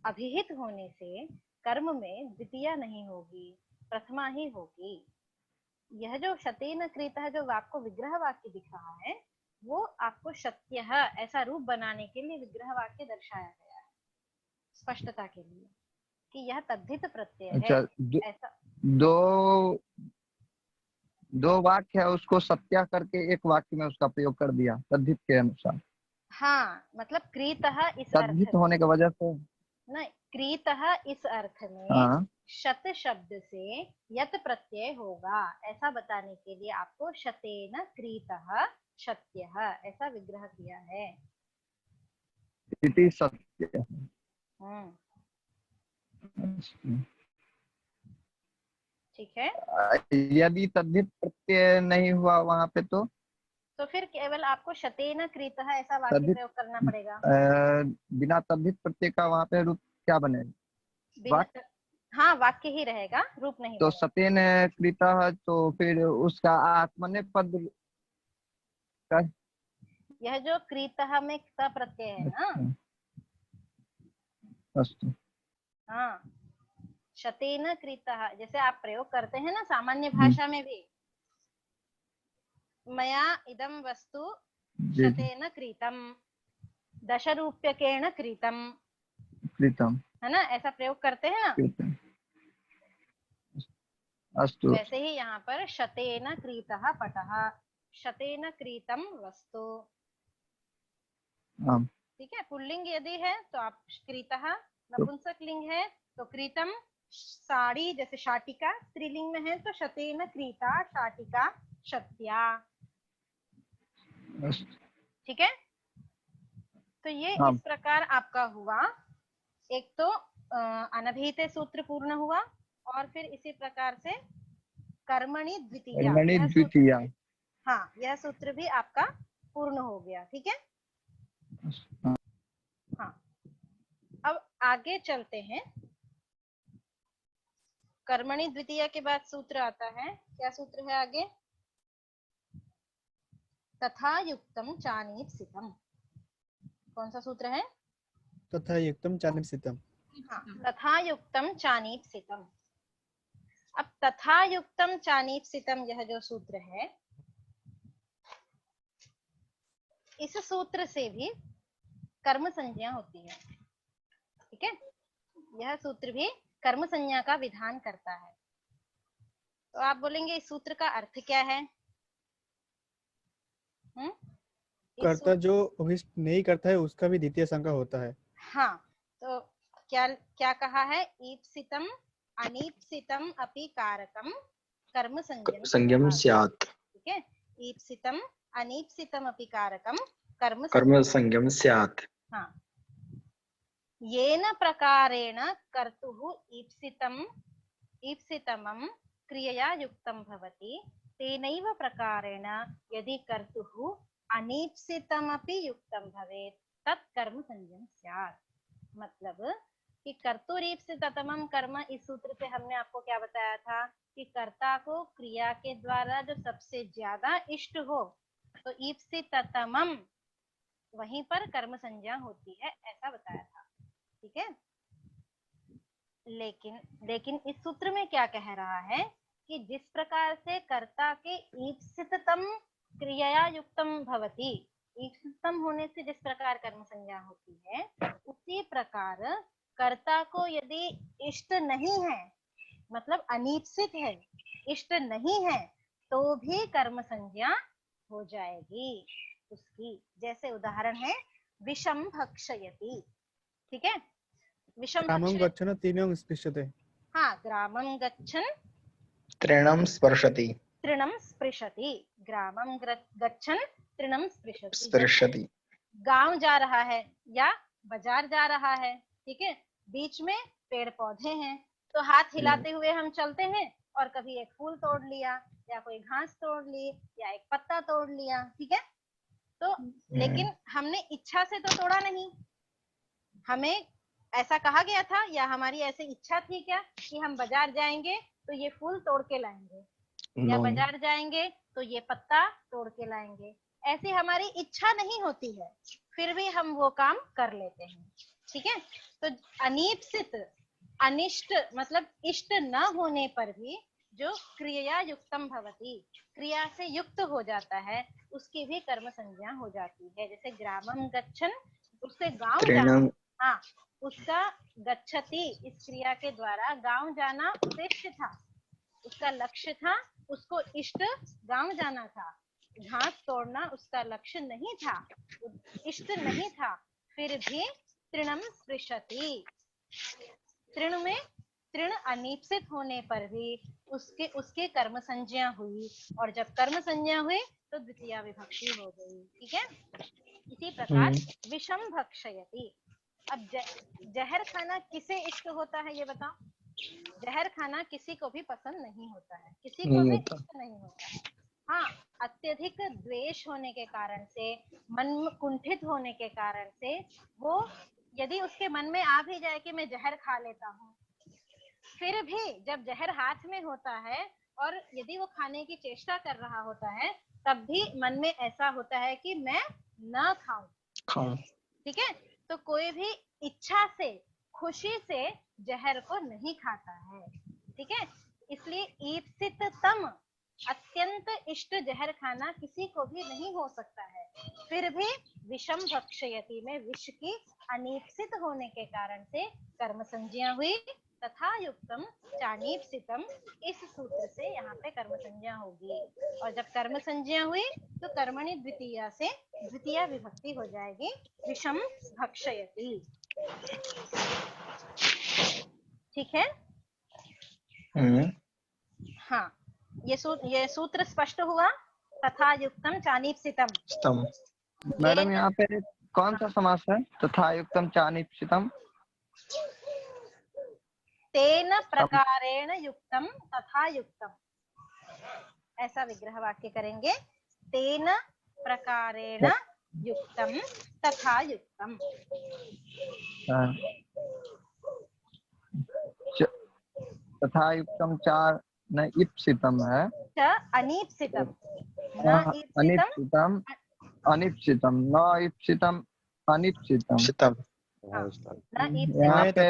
अभिहित होने से कर्म में द्वितीया नहीं होगी, प्रथमा ही होगी। यह जो शतेन कृतः जो आपको विग्रह वाक्य दिख रहा है वो आपको शत्यः ऐसा रूप बनाने के लिए विग्रह वाक्य दर्शाया गया है, स्पष्टता के लिए कि यह तद्धित प्रत्यय है। ऐसा दो वाक्य है, उसको सत्या करके एक वाक्य में उसका प्रयोग कर दिया तद्धित के अनुसार। हाँ, मतलब क्रीतः इस तद्धित होने की वजह से नहीं, क्रीतः इस अर्थ में हाँ। शत शब्द से यत प्रत्यय होगा, ऐसा बताने के लिए आपको शतेन क्रीतः शत्यः ऐसा विग्रह किया है। इति सत्य। ठीक है। यदि तद्धित प्रत्यय नहीं हुआ वहां पे तो फिर केवल आपको शतेन क्रीतः ऐसा वाक्य प्रयोग करना पड़ेगा। बिना तद्धित प्रत्यय का वहां पे रूप क्या बनेगा? हाँ, वाक्य ही रहेगा, रूप नहीं। तो सतेन कृतः, तो फिर उसका आत्मने पद का यह जो क्रीतः में क प्रत्यय है ना। अस्तु। हाँ, शतेन कृतः जैसे आप प्रयोग करते हैं ना सामान्य भाषा में भी, मया इदं वस्तु शतेन क्रीतम, 10 रूप्यकेण क्रीतम, है ना, ऐसा प्रयोग करते हैं ना। अस्तु। वैसे ही यहाँ पर शतेन क्रीतः पटः, शतेन क्रीतम वस्तु, ठीक है। पुल्लिंग यदि है तो आप क्रीतः, नपुंसक लिंग है तो क्रीतम, साड़ी जैसे शाटिका स्त्रीलिंग में है तो शतेन क्रीता शाटिका शत्या, ठीक है। तो ये इस प्रकार आपका हुआ। एक तो अनभिहित सूत्र पूर्ण हुआ, और फिर इसी प्रकार से कर्मणि द्वितीया, हाँ, यह सूत्र भी आपका पूर्ण हो गया, ठीक है। हाँ, अब आगे चलते हैं। कर्मणि द्वितीया के बाद सूत्र आता है, क्या सूत्र है आगे? तथा युक्तम चानीप्सितम। कौन सा सूत्र है? तथा युक्तम चानीप्सितम। हाँ, तथा युक्तम चानीप्सितम। अब तथा युक्तम चानीप्सितम यह जो सूत्र है, इस सूत्र से भी कर्म संज्ञा होती है, ठीक है। यह सूत्र भी कर्म संज्ञा का विधान करता है। तो आप बोलेंगे इस सूत्र का अर्थ क्या है? इस कर्ता जो अभिष्ट नहीं करता है उसका भी द्वितीय संज्ञा होता है। हाँ, तो क्या क्या कहा है? ईप्सितम अनीप्सितम अपि कारकम कर्म संज्ञम संज्ञम स्यात्। ठीक है, ईप्सितम अनीप्सितम अपि कारकम कर्म कर्म संज्ञम स्यात्। हाँ, येन प्रकारेण कर्तुः ईप्सितमं क्रियया युक्तं भवति तेनैव प्रकारेण यदि कर्तुः अनीप्सितमपि युक्तं भवेत् तत् कर्म संज्ञं स्यात्। मतलब कि कर्तुरीप्सिततमं कर्म, इस सूत्र से हमने आपको क्या बताया था कि कर्ता को क्रिया के द्वारा जो सबसे ज्यादा इष्ट हो तो ईप्सिततमं वहीं पर कर्म संज्ञा होती है, ऐसा बताया था। ठीक है, लेकिन इस सूत्र में क्या कह रहा है कि जिस प्रकार से कर्ता के ईप्सिततम क्रियया युक्तम भवति, ईप्सितम होने से जिस प्रकार कर्म संज्ञा होती है, उसी प्रकार कर्ता को यदि इष्ट नहीं है, मतलब अनीप्सित है, इष्ट नहीं है, तो भी कर्म संज्ञा हो जाएगी उसकी। जैसे उदाहरण है विषम भक्षयति। ठीक है, विषम ग्रामं गच्छन् तीर्णं स्पृशते। हाँ, ग्रामं गच्छन् तृणं स्पर्शति। तृणं स्पृशति। ग्रामं गच्छन् तृणं स्पृशति। स्पर्शति। गांव जा रहा है या बाजार जा रहा है, ठीक है, बीच में पेड़ पौधे हैं, तो हाथ हिलाते हुए हम चलते हैं और कभी एक फूल तोड़ लिया या कोई घास तोड़ ली या एक पत्ता तोड़ लिया। ठीक है, तो लेकिन हमने इच्छा से तो तोड़ा नहीं, हमें ऐसा कहा गया था या हमारी ऐसी इच्छा थी क्या कि हम बाजार जाएंगे तो ये फूल तोड़ के लाएंगे, या बाजार जाएंगे तो ये पत्ता तोड़ के लाएंगे? ऐसी हमारी इच्छा नहीं होती है, फिर भी हम वो काम कर लेते हैं। ठीक है, तो अनीप्सित, अनिष्ट मतलब इष्ट न होने पर भी जो क्रिया युक्तम भवति, क्रिया से युक्त हो जाता है, उसकी भी कर्म संज्ञा हो जाती है। जैसे ग्रामम गच्छन, उससे गांव जाना, हाँ, उसका गच्छति इस क्रिया के द्वारा गांव जाना उद्देश्य था, उसका लक्ष्य था, उसको इष्ट गांव जाना था। घास तोड़ना उसका लक्ष्य नहीं था, इष्ट नहीं था, फिर भी तृणम स्पृशति। तृण में तृण अनीप्सित होने पर भी उसके कर्म संज्ञा हुई, और जब कर्म संज्ञा हुई तो द्वितीया विभक्ति हो गई। ठीक है, इसी प्रकार विषम भक्षयति। अब जहर खाना किसे इष्ट होता है ये बताओ? जहर खाना किसी को भी पसंद नहीं होता है, किसी को भी इष्ट नहीं होता है। हाँ, अत्यधिक द्वेष होने के कारण से, मन कुंठित होने के कारण से, वो यदि उसके मन में आ भी जाए कि मैं जहर खा लेता हूँ, फिर भी जब जहर हाथ में होता है और यदि वो खाने की चेष्टा कर रहा होता है, तब भी मन में ऐसा होता है कि मैं न खाऊं। ठीक है, तो कोई भी इच्छा से, खुशी से जहर को नहीं खाता है। ठीक है, इसलिए ईप्सिततम, अत्यंत इष्ट जहर खाना किसी को भी नहीं हो सकता है। फिर भी विषम भक्षयति में विष की अनीप्सित होने के कारण से कर्म संज्ञा हुई, तथा युक्तम चानीप्सितम, इस सूत्र से यहाँ पे कर्म संज्ञा होगी। और जब कर्म संज्ञा हुई तो कर्मणि द्वितीया से द्वितीया विभक्ति हो जाएगी, विषम भक्षयति। ठीक है, हाँ, ये सूत्र स्पष्ट हुआ। तथा युक्तम चानीप्सितम। मैडम यहाँ पे कौन सा समास है? तथा युक्तम चानीप्सितम। तेन प्रकारेण युक्तम तथा युक्तम, ऐसा विग्रह वाक्य करेंगे। तेन प्रकारेण युक्तम तथा युक्तम। तथा युक्तम चार न इप्सितम है, अनीप्सितम, न अनिप्सितम, अनिप्सितम, न इप्सितम, अनिप्सितम। यहाँ पे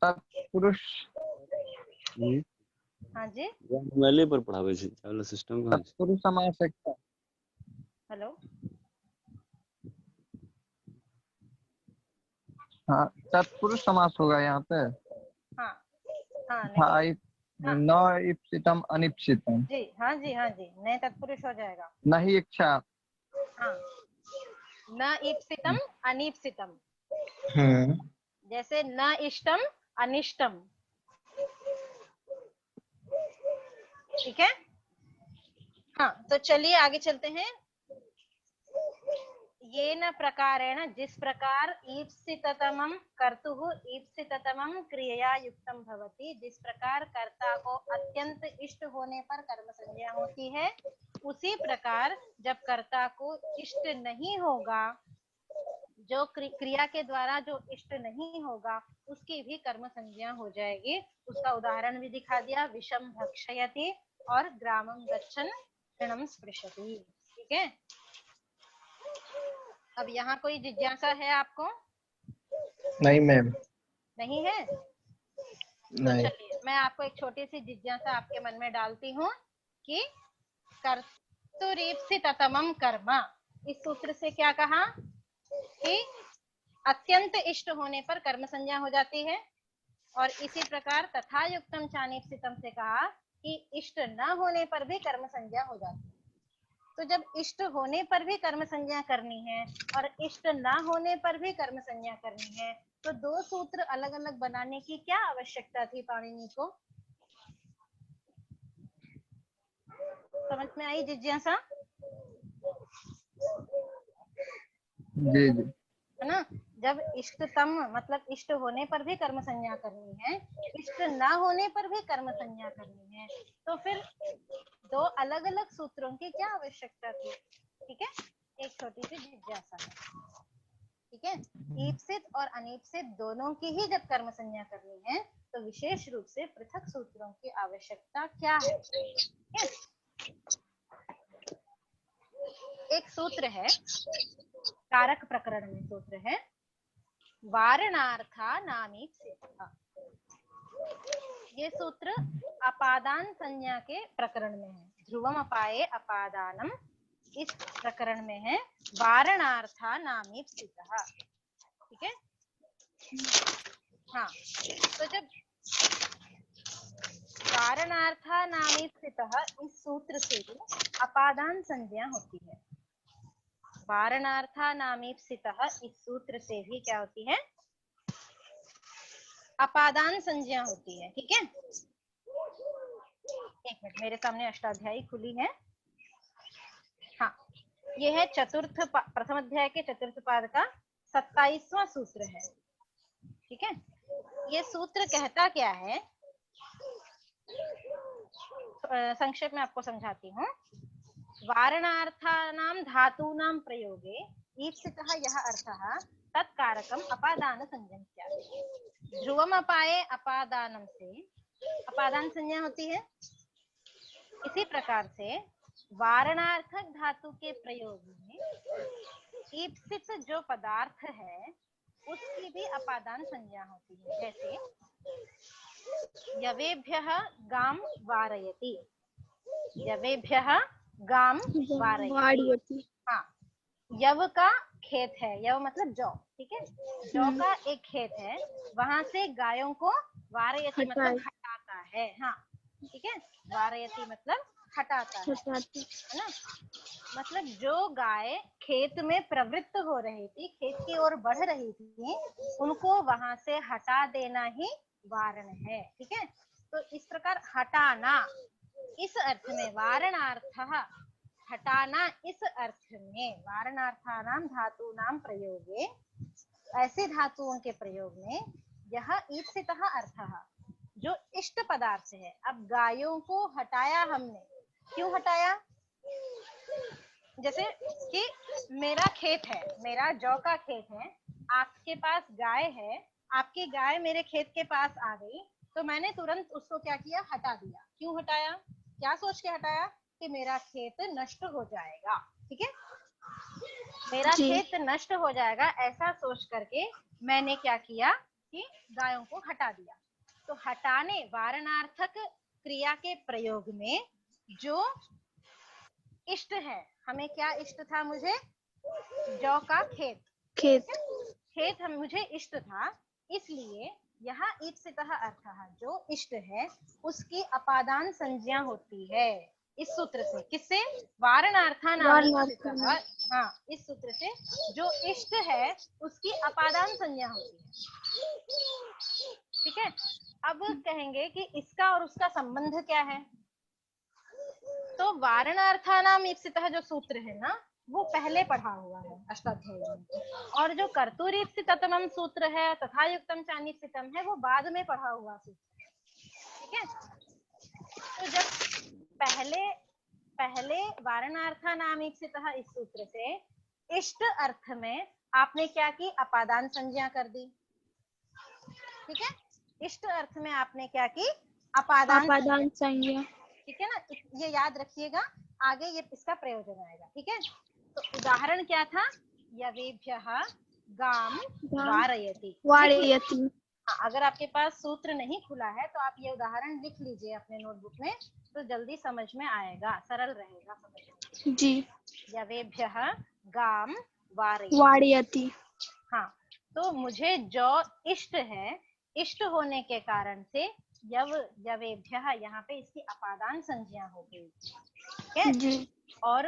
तत्पुरुष, हाँ जी, मोबाइल पर पढ़ावे छी, वाला सिस्टम कहाँ है? तत्पुरुष समास है क्या? हेलो, हाँ, तत्पुरुष समास होगा यहाँ पे। हाँ, हाँ था नहीं, हाँ। न इप्सितम अनिप्सितम, जी हाँ जी, हाँ जी, नए तत्पुरुष हो जाएगा। नहीं इच्छा। हाँ, न ईप्सितम अनीप्सितम, हम्म। जैसे न इष्टम अनिष्टम। ठीक है। हाँ, तो चलिए आगे चलते हैं। ये न प्रकारेण, जिस प्रकार ईप्सिततमं कर्तुः ईप्सिततमं क्रियया युक्तम भवति, जिस प्रकार कर्ता को अत्यंत इष्ट होने पर कर्म संज्ञा होती है, उसी प्रकार जब कर्ता को इष्ट नहीं होगा, जो क्रिया के द्वारा जो इष्ट नहीं होगा, उसकी भी कर्म संज्ञा हो जाएगी। उसका उदाहरण भी दिखा दिया, विषम भक्षयति और ग्रामं गच्छन् तृणं स्पृशति। ठीक है। अब यहाँ कोई जिज्ञासा है आपको? नहीं मैम। नहीं है? तो नहीं। चलिए मैं आपको एक छोटी सी जिज्ञासा आपके मन में डालती हूँ कि कर्तुरीप्सिततमं कर्म, इस सूत्र से क्या कहा कि अत्यंत इष्ट होने पर कर्म संज्ञा हो जाती है, और इसी प्रकार तथा युक्तम चानीप्सितम से कहा कि इष्ट न होने पर भी कर्म संज्ञा हो जाती है। तो जब इष्ट होने पर भी कर्म संज्ञा करनी है और इष्ट ना होने पर भी कर्म संज्ञा करनी है, तो दो सूत्र अलग अलग बनाने की क्या आवश्यकता थी पाणिनि को? समझ में आई जिज्ञासा? जी जी। है ना? जब इष्टतम मतलब इष्ट होने पर भी कर्म संज्ञा करनी है, इष्ट ना होने पर भी कर्म संज्ञा करनी है, तो फिर दो अलग अलग सूत्रों की क्या आवश्यकता थी? ठीक है, एक छोटी सी जिज्ञासा है। ठीक है, ईप्सित और अनीप्सित दोनों की ही जब कर्म संज्ञा करनी है, तो विशेष रूप से पृथक सूत्रों की आवश्यकता क्या है? एक सूत्र है, कारक प्रकरण में सूत्र है, वारणार्था नामीप्सितः। ये सूत्र अपादान संज्ञा के प्रकरण में है। ध्रुवम अपाये अपादानम इस प्रकरण में है, वारणार्था नामीप्सितः। ठीक है। हाँ, तो जब वारणार्था नामीप्सितः इस सूत्र से अपादान संज्ञा होती है। वारणार्था नामीप्सितः इस सूत्र से भी क्या होती है? अपादान संज्ञा होती है। ठीक है। एक मिनट, मेरे सामने अष्टाध्यायी खुली है। हाँ, ये है प्रथम अध्याय के चतुर्थ पाद का 27वां सूत्र है। ठीक है। ये सूत्र कहता क्या है, संक्षेप में आपको समझाती हूँ। वारणार्थानां धातूनां प्रयोगे ईप्सितः यः अर्थः तत्कारकम अपादान संज्ञा स्यात्। ध्रुवम अपाये अपादानम से अपादान संज्ञा होती है। इसी प्रकार से वारणार्थक धातु के प्रयोग में ईप्सित जो पदार्थ है उसकी भी अपादान संज्ञा होती है। जैसे यवेभ्यः गां वारयति, यवेभ्यः गां वारयति। हाँ, यव का खेत है, यव मतलब जौ। ठीक है, जौ का एक खेत है, वहां से गायों को वारयति मतलब हटाता है। हाँ, ठीक है, वारयति मतलब हटाता है ना? मतलब जो गाय खेत में प्रवृत्त हो रही थी, खेत की ओर बढ़ रही थी, उनको वहां से हटा देना ही वारण है। ठीक है, तो इस प्रकार हटाना इस अर्थ में वारणार्थः, हटाना इस अर्थ में वारणार्थानां धातूनां प्रयोगे, ऐसे धातुओं के प्रयोग में यह ईप्सितः अर्थः जो इष्ट पदार्थ है। अब गायों को हटाया हमने, क्यों हटाया? जैसे कि मेरा खेत है, मेरा जौ का खेत है, आपके पास गाय है, आपकी गाय मेरे खेत के पास आ गई, तो मैंने तुरंत उसको क्या किया? हटा दिया। क्यों हटाया? क्या सोच के हटाया? कि मेरा खेत नष्ट हो जाएगा। ठीक है, मेरा खेत नष्ट हो जाएगा, ऐसा सोच करके मैंने क्या किया कि गायों को हटा दिया। तो हटाने वारणार्थक क्रिया के प्रयोग में जो इष्ट है, हमें क्या इष्ट था? मुझे जौ का खेत, खेत हम मुझे इष्ट था, इसलिए यहाँ ईप्सितः अर्थः जो इष्ट है उसकी अपादान संज्ञा होती है इस सूत्र से। किससे? वारणार्थानाम ईप्सितः। हाँ, इस सूत्र से जो इष्ट है उसकी अपादान संज्ञा होती है। ठीक है, अब कहेंगे कि इसका और उसका संबंध क्या है। तो वारणार्थानाम ईप्सितः जो सूत्र है ना वो पहले पढ़ा हुआ है अष्टाध्यायी में, और जो कर्तुरीप्सिततमं सूत्र है तथा युक्तम चानीप्सितम है वो बाद में पढ़ा हुआ सूत्र है। ठीक है, तो जब पहले वारणार्थानाम ईप्सितः इस सूत्र से इष्ट अर्थ में आपने क्या की? अपादान संज्ञा कर दी। ठीक है, इष्ट अर्थ में आपने क्या की? अपादान संज्ञा। ठीक है ना, ये याद रखिएगा, आगे ये इसका प्रयोजन आएगा। ठीक है, तो उदाहरण क्या था? यवेभ्यः गाम वारयति। अगर आपके पास सूत्र नहीं खुला है तो आप ये उदाहरण लिख लीजिए अपने नोटबुक में, तो जल्दी समझ में आएगा, सरल रहेगा समझ में। जी। यवेभ्यः गाम वारयति। हाँ, तो मुझे जो इष्ट है, इष्ट होने के कारण से यवेभ्यः यहाँ पे इसकी अपादान संज्ञा हो गई। ठीक है जी। और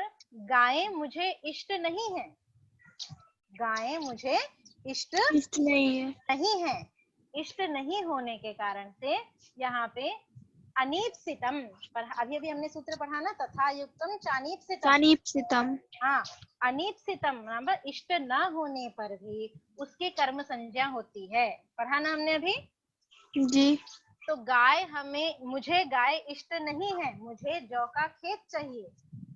गायें मुझे इष्ट नहीं है, गायें मुझे इष्ट नहीं है। इष्ट नहीं होने के कारण से यहाँ पे अनीप्सितम, पर अभी हमने सूत्र पढ़ा ना, तथा युक्तम चानीप्सितम। हाँ, अनीप्सितम नंबर इष्ट न होने पर भी उसकी कर्म संज्ञा होती है, पढ़ा ना हमने अभी जी। तो मुझे गाय इष्ट नहीं है, मुझे जौ का खेत चाहिए,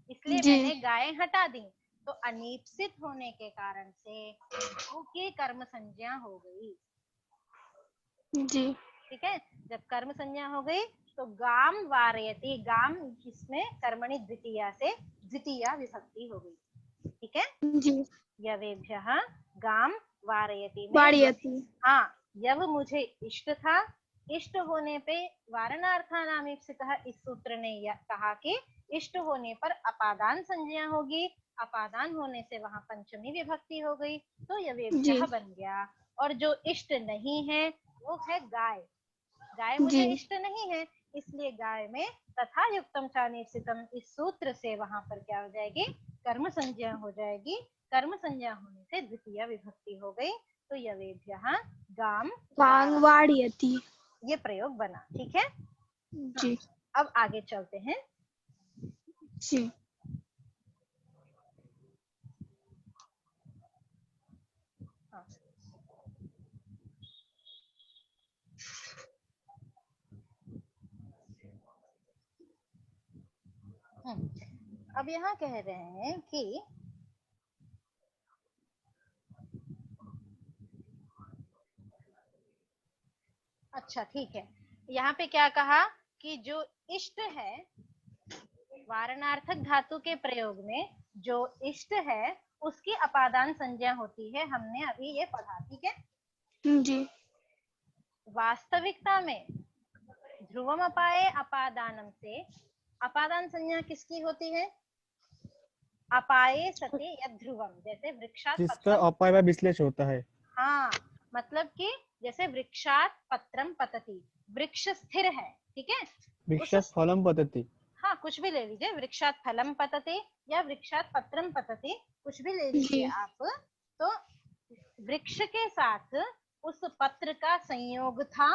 इसलिए मैंने गायें हटा दी, तो अनीप्सित होने के कारण से जौ की कर्म संज्ञा हो गई जी। ठीक है, जब कर्म संज्ञा हो गई तो गाम वारयति, गाम इसमें कर्मणि द्वितीया से द्वितीया विभक्ति हो गई। ठीक है जी। यवेभ्यः गाम वारयति। हाँ, यव मुझे इष्ट था, इष्ट होने पे वारणार्थानाम ईप्सितः इस सूत्र ने कहा कि इष्ट होने पर अपादान संज्ञा होगी, अपादान होने से वहां पंचमी विभक्ति हो गई, तो यवेभ्यः बन गया। और जो इष्ट नहीं है वो है गाय, गाय मुझे इष्ट नहीं है, इसलिए गाय में तथा युक्तम चानीप्सितम इस सूत्र से वहां पर क्या हो जाएगी? कर्म संज्ञा हो जाएगी। कर्म संज्ञा होने से द्वितीय विभक्ति हो गई, तो यवेभ्यः गाम वारयति ये प्रयोग बना। ठीक है जी। हाँ, अब आगे चलते हैं जी। अब यहाँ कह रहे हैं कि अच्छा ठीक है, यहाँ पे क्या कहा कि जो इष्ट है, वारणार्थक धातु के प्रयोग में जो इष्ट है उसकी अपादान संज्ञा होती है, हमने अभी ये पढ़ा। ठीक है जी। वास्तविकता में ध्रुवम अपाये अपादानम से अपादान संज्ञा किसकी होती है? अपाये सते या ध्रुवम, जैसे वृक्षात जिसका अपाय में विश्लेष होता है। हाँ, मतलब कि जैसे वृक्षात पत्रम पतति, वृक्ष स्थिर है। ठीक है, वृक्षात फलम पतति। हाँ, कुछ भी ले लीजिए, वृक्षात फलम पतति या वृक्षात पत्रम पतति, कुछ भी ले लीजिए आप। तो वृक्ष के साथ उस पत्र का संयोग था,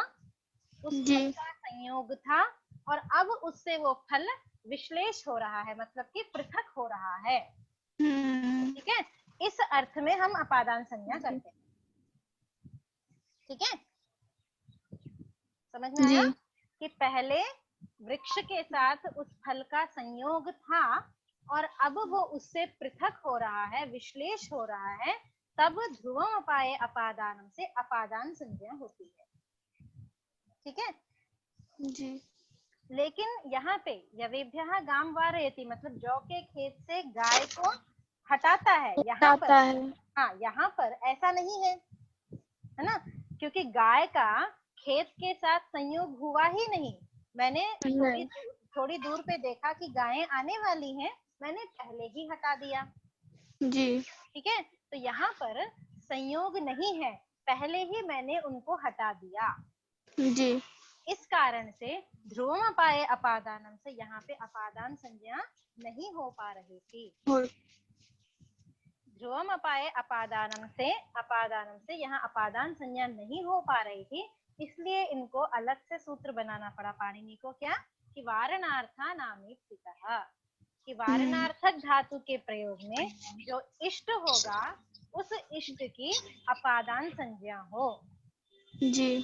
उस फल का संयोग था, और अब उससे वो फल विश्लेष हो रहा है, मतलब कि पृथक हो रहा है। ठीक है, इस अर्थ में हम अपादान संज्ञा करते हैं। ठीक है, समझ में आया कि पहले वृक्ष के साथ उस फल का संयोग था और अब वो उससे पृथक हो रहा है, विश्लेष हो रहा है, तब ध्रुवम अपाये अपादानम से अपादान संज्ञा होती है। ठीक है जी। लेकिन यहाँ पे यवेभ्यः गाम वारयति मतलब जौ के खेत से गाय को हटाता है, यहाँ पर हाँ, यहाँ पर ऐसा नहीं है, है ना, क्योंकि गाय का खेत के साथ संयोग हुआ ही नहीं। मैंने थोड़ी दूर पे देखा कि गायें आने वाली हैं, मैंने पहले ही हटा दिया जी। ठीक है, तो यहाँ पर संयोग नहीं है, पहले ही मैंने उनको हटा दिया। जी इस कारण से ध्रुवम अपाये अपादानम से यहाँ पे अपादान संज्ञा नहीं हो पा रही थी। ध्रुवम अपाये अपादानम से यहाँ अपादान संज्ञा नहीं हो पा रही थी, इसलिए इनको अलग से सूत्र बनाना पड़ा पाणिनि को। क्या कि वारणार्था नामीप्सितः, कि वारणार्थक धातु के प्रयोग में जो इष्ट होगा उस इष्ट की अपादान संज्ञा हो। जी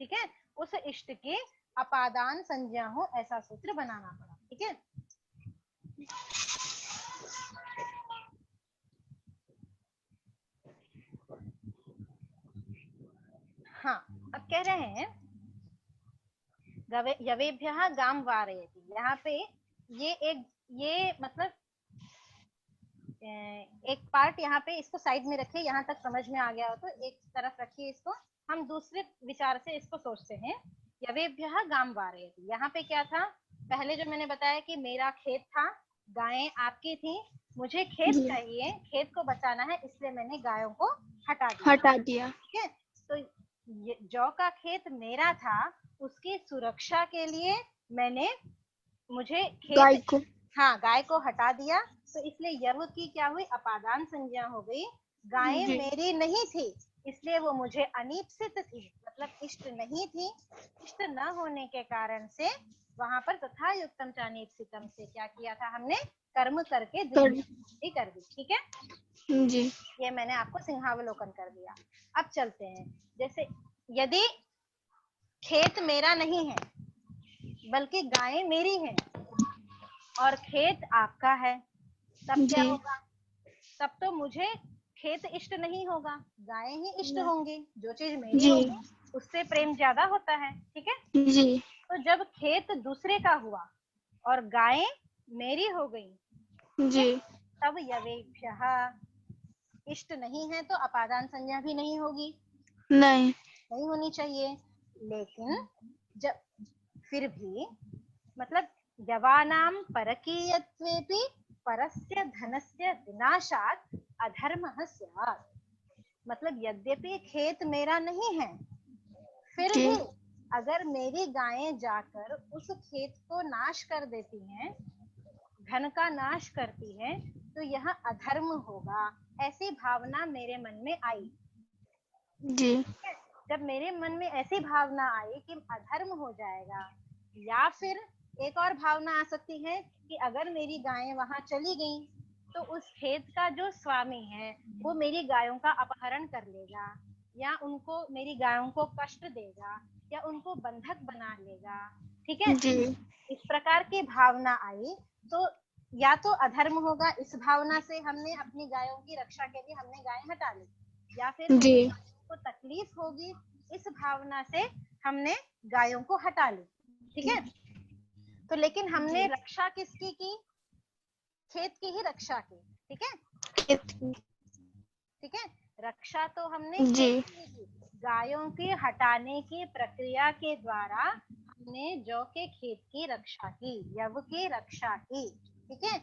ठीक है, उस इष्ट की अपादान संज्ञा हो, ऐसा सूत्र बनाना पड़ा। ठीक है, हाँ अब कह रहे हैं यवेभ्यः गाम वारयति। यहाँ पे ये मतलब एक पार्ट यहाँ पे इसको साइड में रखिए, यहाँ तक समझ में आ गया हो तो एक तरफ रखिए इसको। हम दूसरे विचार से इसको सोचते हैं। यवेभ्यः गाम वारयति, यहाँ पे क्या था, पहले जो मैंने बताया कि मेरा खेत था, गायें आपकी थी, मुझे खेत चाहिए, खेत को बचाना है, इसलिए मैंने गायों को हटा दिया। ठीक है, तो जौ का खेत मेरा था, उसकी सुरक्षा के लिए मुझे खेत गाय को हटा दिया, तो इसलिए यव की क्या हुई, अपादान संज्ञा हो गई। गायें मेरी नहीं थी, इसलिए वो मुझे अनीप्सित थी, मतलब इष्ट नहीं थी। इष्ट न होने के कारण से वहां पर तथा युक्तम च अनीप्सितम से क्या किया था हमने, कर्म करके द्वितीया कर दी। ठीक है जी, ये मैंने आपको सिंहावलोकन कर दिया। अब चलते हैं, जैसे यदि खेत मेरा नहीं है बल्कि गायें मेरी हैं और खेत आपका है, तब क्या होगा, तब तो मुझे खेत इष्ट नहीं होगा, गायें ही इष्ट होंगी। जो चीज मेरी होगी उससे प्रेम ज्यादा होता है। ठीक है जी, तो जब खेत दूसरे का हुआ और गायें मेरी हो गई जी, तब यवेभ्यः इष्ट नहीं है तो अपादान संज्ञा भी नहीं होगी, नहीं होनी चाहिए। लेकिन जब फिर भी मतलब यवानाम परकीयत्वेपि परस्य धनस्य विनाशात् अधर्मः स्यात्, मतलब यद्यपि खेत मेरा नहीं है, फिर भी अगर मेरी गायें जाकर उस खेत को नाश कर देती हैं, धन का नाश करती हैं, तो यह अधर्म होगा, ऐसी भावना मेरे मन में आई। जी, जब मेरे मन में ऐसी भावना आई कि अधर्म हो जाएगा, या फिर एक और भावना आ सकती है कि अगर मेरी गायें वहां चली गईं तो उस खेत का जो स्वामी है वो मेरी गायों का अपहरण कर लेगा, या उनको मेरी गायों को कष्ट देगा, या उनको बंधक बना लेगा। ठीक है जी, इस प्रकार की भावना आई तो या तो अधर्म होगा, इस भावना से हमने अपनी गायों की रक्षा के लिए हमने गायें हटा ली, या फिर जी, को तकलीफ होगी, इस भावना से हमने गायों को हटा ली। ठीक है तो लेकिन हमने रक्षा किसकी की, खेत की ही रक्षा की। ठीक है ठीक है रक्षा तो हमने खेत की की, गायों की हटाने की प्रक्रिया के द्वारा हमने जौ के खेत की रक्षा की, यव की रक्षा की। ठीक है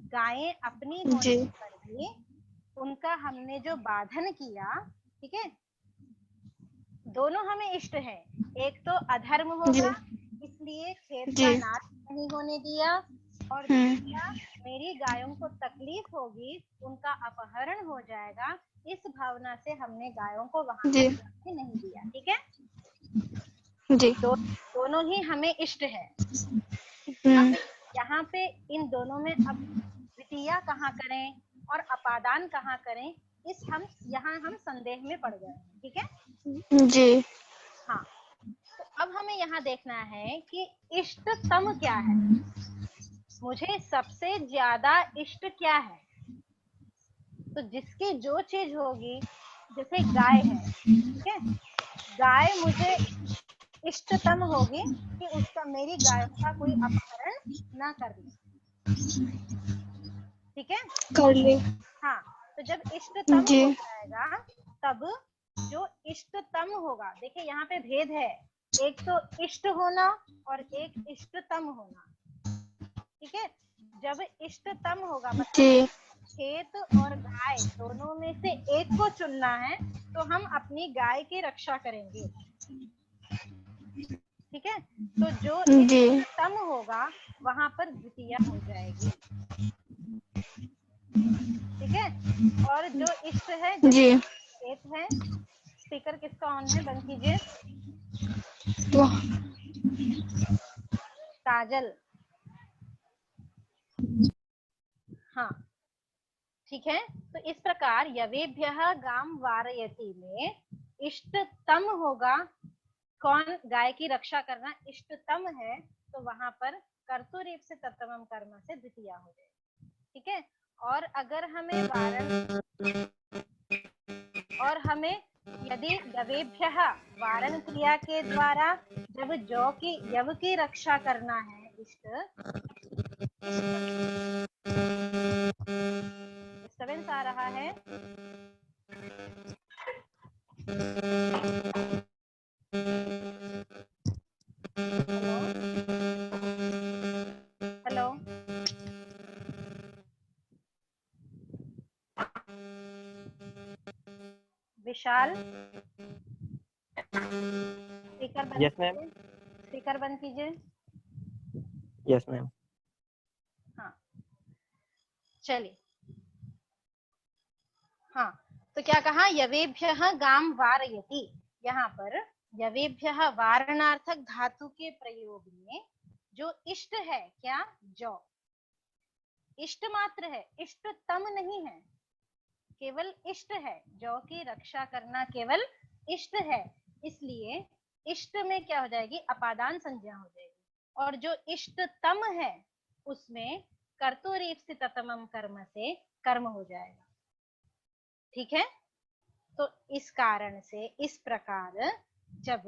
गायें अपनी होने पर भी उनका हमने जो बाधन किया, ठीक है दोनों हमें इष्ट है। एक तो अधर्म होगा इसलिए खेत का नाश नहीं होने दिया, और दूसरा मेरी गायों को तकलीफ होगी, उनका अपहरण हो जाएगा, इस भावना से हमने गायों को वहां नहीं दिया। ठीक है जी, दोनों ही हमें इष्ट है। अब यहाँ पे इन दोनों में अब द्वितीया कहाँ करें और अपादान कहाँ करें, यहाँ हम संदेह में पड़ गए। ठीक है जी, हाँ तो अब हमें यहाँ देखना है कि इष्टतम क्या है, मुझे सबसे ज्यादा इष्ट क्या है। तो जिसकी जो चीज होगी, जैसे गाय है, ठीक है गाय मुझे इष्टतम होगी कि उसका मेरी गाय का कोई अपहरण ना कर ले। ठीक है कर ले। हाँ तो जब इष्टतम हो जाएगा तब जो इष्टतम होगा, देखिए यहाँ पे भेद है, एक तो इष्ट होना और एक इष्टतम होना। ठीक है जब इष्टतम होगा मतलब खेत और गाय दोनों में से एक को चुनना है तो हम अपनी गाय की रक्षा करेंगे। ठीक है, तो जो जी इष्टतम होगा वहां पर द्वितीया हो जाएगी। ठीक है, और जो इष्ट है जी जैसे एक है, स्पीकर किसका ऑन है, बंद कीजिए। काजल, हाँ ठीक है। तो इस प्रकार यवेभ्यः गाम वारयति में इष्टतम होगा, कौन, गाय की रक्षा करना इष्टतम है, तो वहां पर कर्तुरीप से तत्तमम कर्म से द्वितीया हो जाएगी। ठीक है, और अगर हमें हमें यदि यवेभ्यः वारण क्रिया के द्वारा जब यव की रक्षा करना है, डिस्टर्बेंस आ रहा है। हेलो, विशाल, स्पीकर बंद Yes, ma'am. कीजिए, स्पीकर बंद कीजिए। Yes, ma'am. हाँ चलिए, हाँ तो क्या कहा, यवेभ्यः गाम वारयति, यहाँ पर यवेभ्यः वारणार्थक धातु के प्रयोग में जो इष्ट है, क्या, जो इष्ट मात्र है, इष्टतम नहीं है, केवल इष्ट है, जो की रक्षा करना केवल इष्ट है, इसलिए इष्ट में क्या हो जाएगी, अपादान संज्ञा हो जाएगी, और जो इष्टतम है उसमें कर्तुरीप्सिततमम कर्म से कर्म हो जाएगा। ठीक है, तो इस कारण से इस प्रकार जब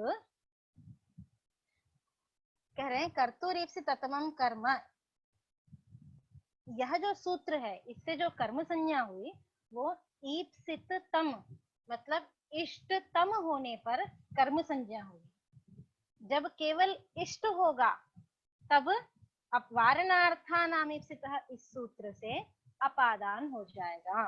कह रहे हैं कर्तुरीप्सिततमम कर्म, यह जो सूत्र है इससे जो कर्म संज्ञा हुई वो ईप्सिततम मतलब इष्टतम होने पर कर्म संज्ञा हुई। जब केवल इष्ट होगा तब वारणार्थानाम ईप्सितः इस सूत्र से अपादान हो जाएगा।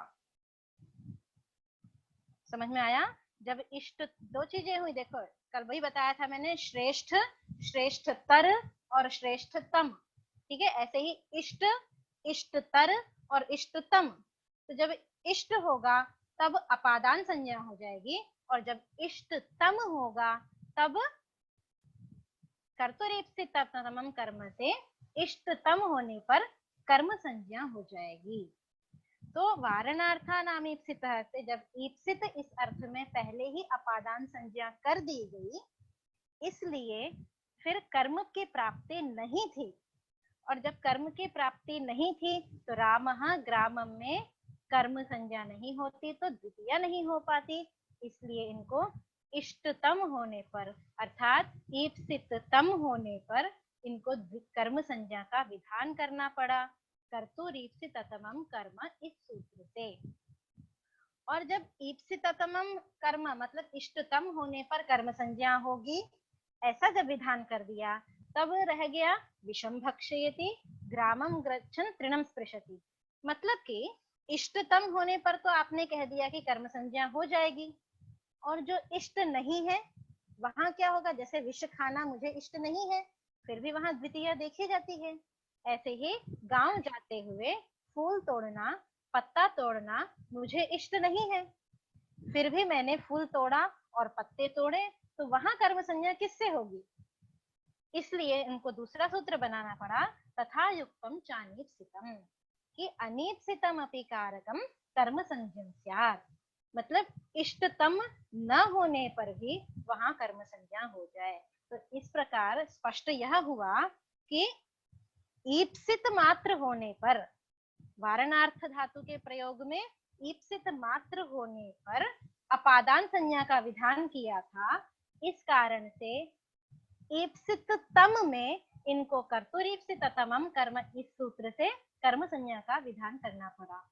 समझ में आया? जब इष्ट, दो चीजें हुई, देखो कल वही बताया था मैंने, श्रेष्ठ, श्रेष्ठतर और श्रेष्ठतम। ठीक है, ऐसे ही इष्ट, इष्टतर और इष्टतम। तो जब इष्ट होगा तब अपादान संज्ञा हो जाएगी, और जब इष्टतम होगा तब कर्तुरीप्सिततमम कर्म से इष्टतम होने पर कर्म संज्ञा हो जाएगी। तो वारणार्था नाम ईप्सित से जब ईप्सित इस अर्थ में पहले ही अपादान संज्ञा कर दी गई, इसलिए फिर कर्म की प्राप्ति नहीं थी, और जब कर्म की प्राप्ति नहीं थी तो रामः ग्रामम में कर्म संज्ञा नहीं होती तो द्वितीय नहीं हो पाती, इसलिए इनको इष्टतम होने पर अर्थात ईप्सिततम होने पर इनको कर्म संज्ञा का विधान करना पड़ा, कर्तुरीप्सिततमम कर्म इस सूत्र से। और जब ईप्सिततमम कर्म मतलब इष्टतम होने पर कर्म संज्ञा होगी, ऐसा जब विधान कर दिया तब रह गया विषम भक्षयति ग्रामम गच्छन् तृणम स्पृशति, मतलब कि इष्टतम होने पर तो आपने कह दिया कि कर्म संज्ञा हो जाएगी, और जो इष्ट नहीं है वहां क्या होगा, जैसे विष खाना मुझे इष्ट नहीं है फिर भी वहां द्वितीय देखी जाती है, ऐसे ही गांव जाते हुए फूल तोड़ना, पत्ता तोड़ना मुझे इष्ट नहीं है, फिर भी मैंने फूल तोड़ा और पत्ते तोड़े, तो वहां कर्म संज्ञा किससे होगी, इसलिए इनको दूसरा सूत्र बनाना पड़ा, तथा युक्तम चानीप्सितम, कि अनीप्सितम अपि कारकम कर्म संज्ञम स्यात्, मतलब इष्टतम न होने पर भी वहां कर्म संज्ञा हो जाए। तो इस प्रकार स्पष्ट यह हुआ कि ईप्सित मात्र होने पर, वारणार्थ धातु के प्रयोग में ईप्सित मात्र होने पर अपादान संज्ञा का विधान किया था, इस कारण से ईप्सिततम में इनको कर्तुरीप्सिततमम कर्म इस सूत्र से कर्म संज्ञा का विधान करना पड़ा,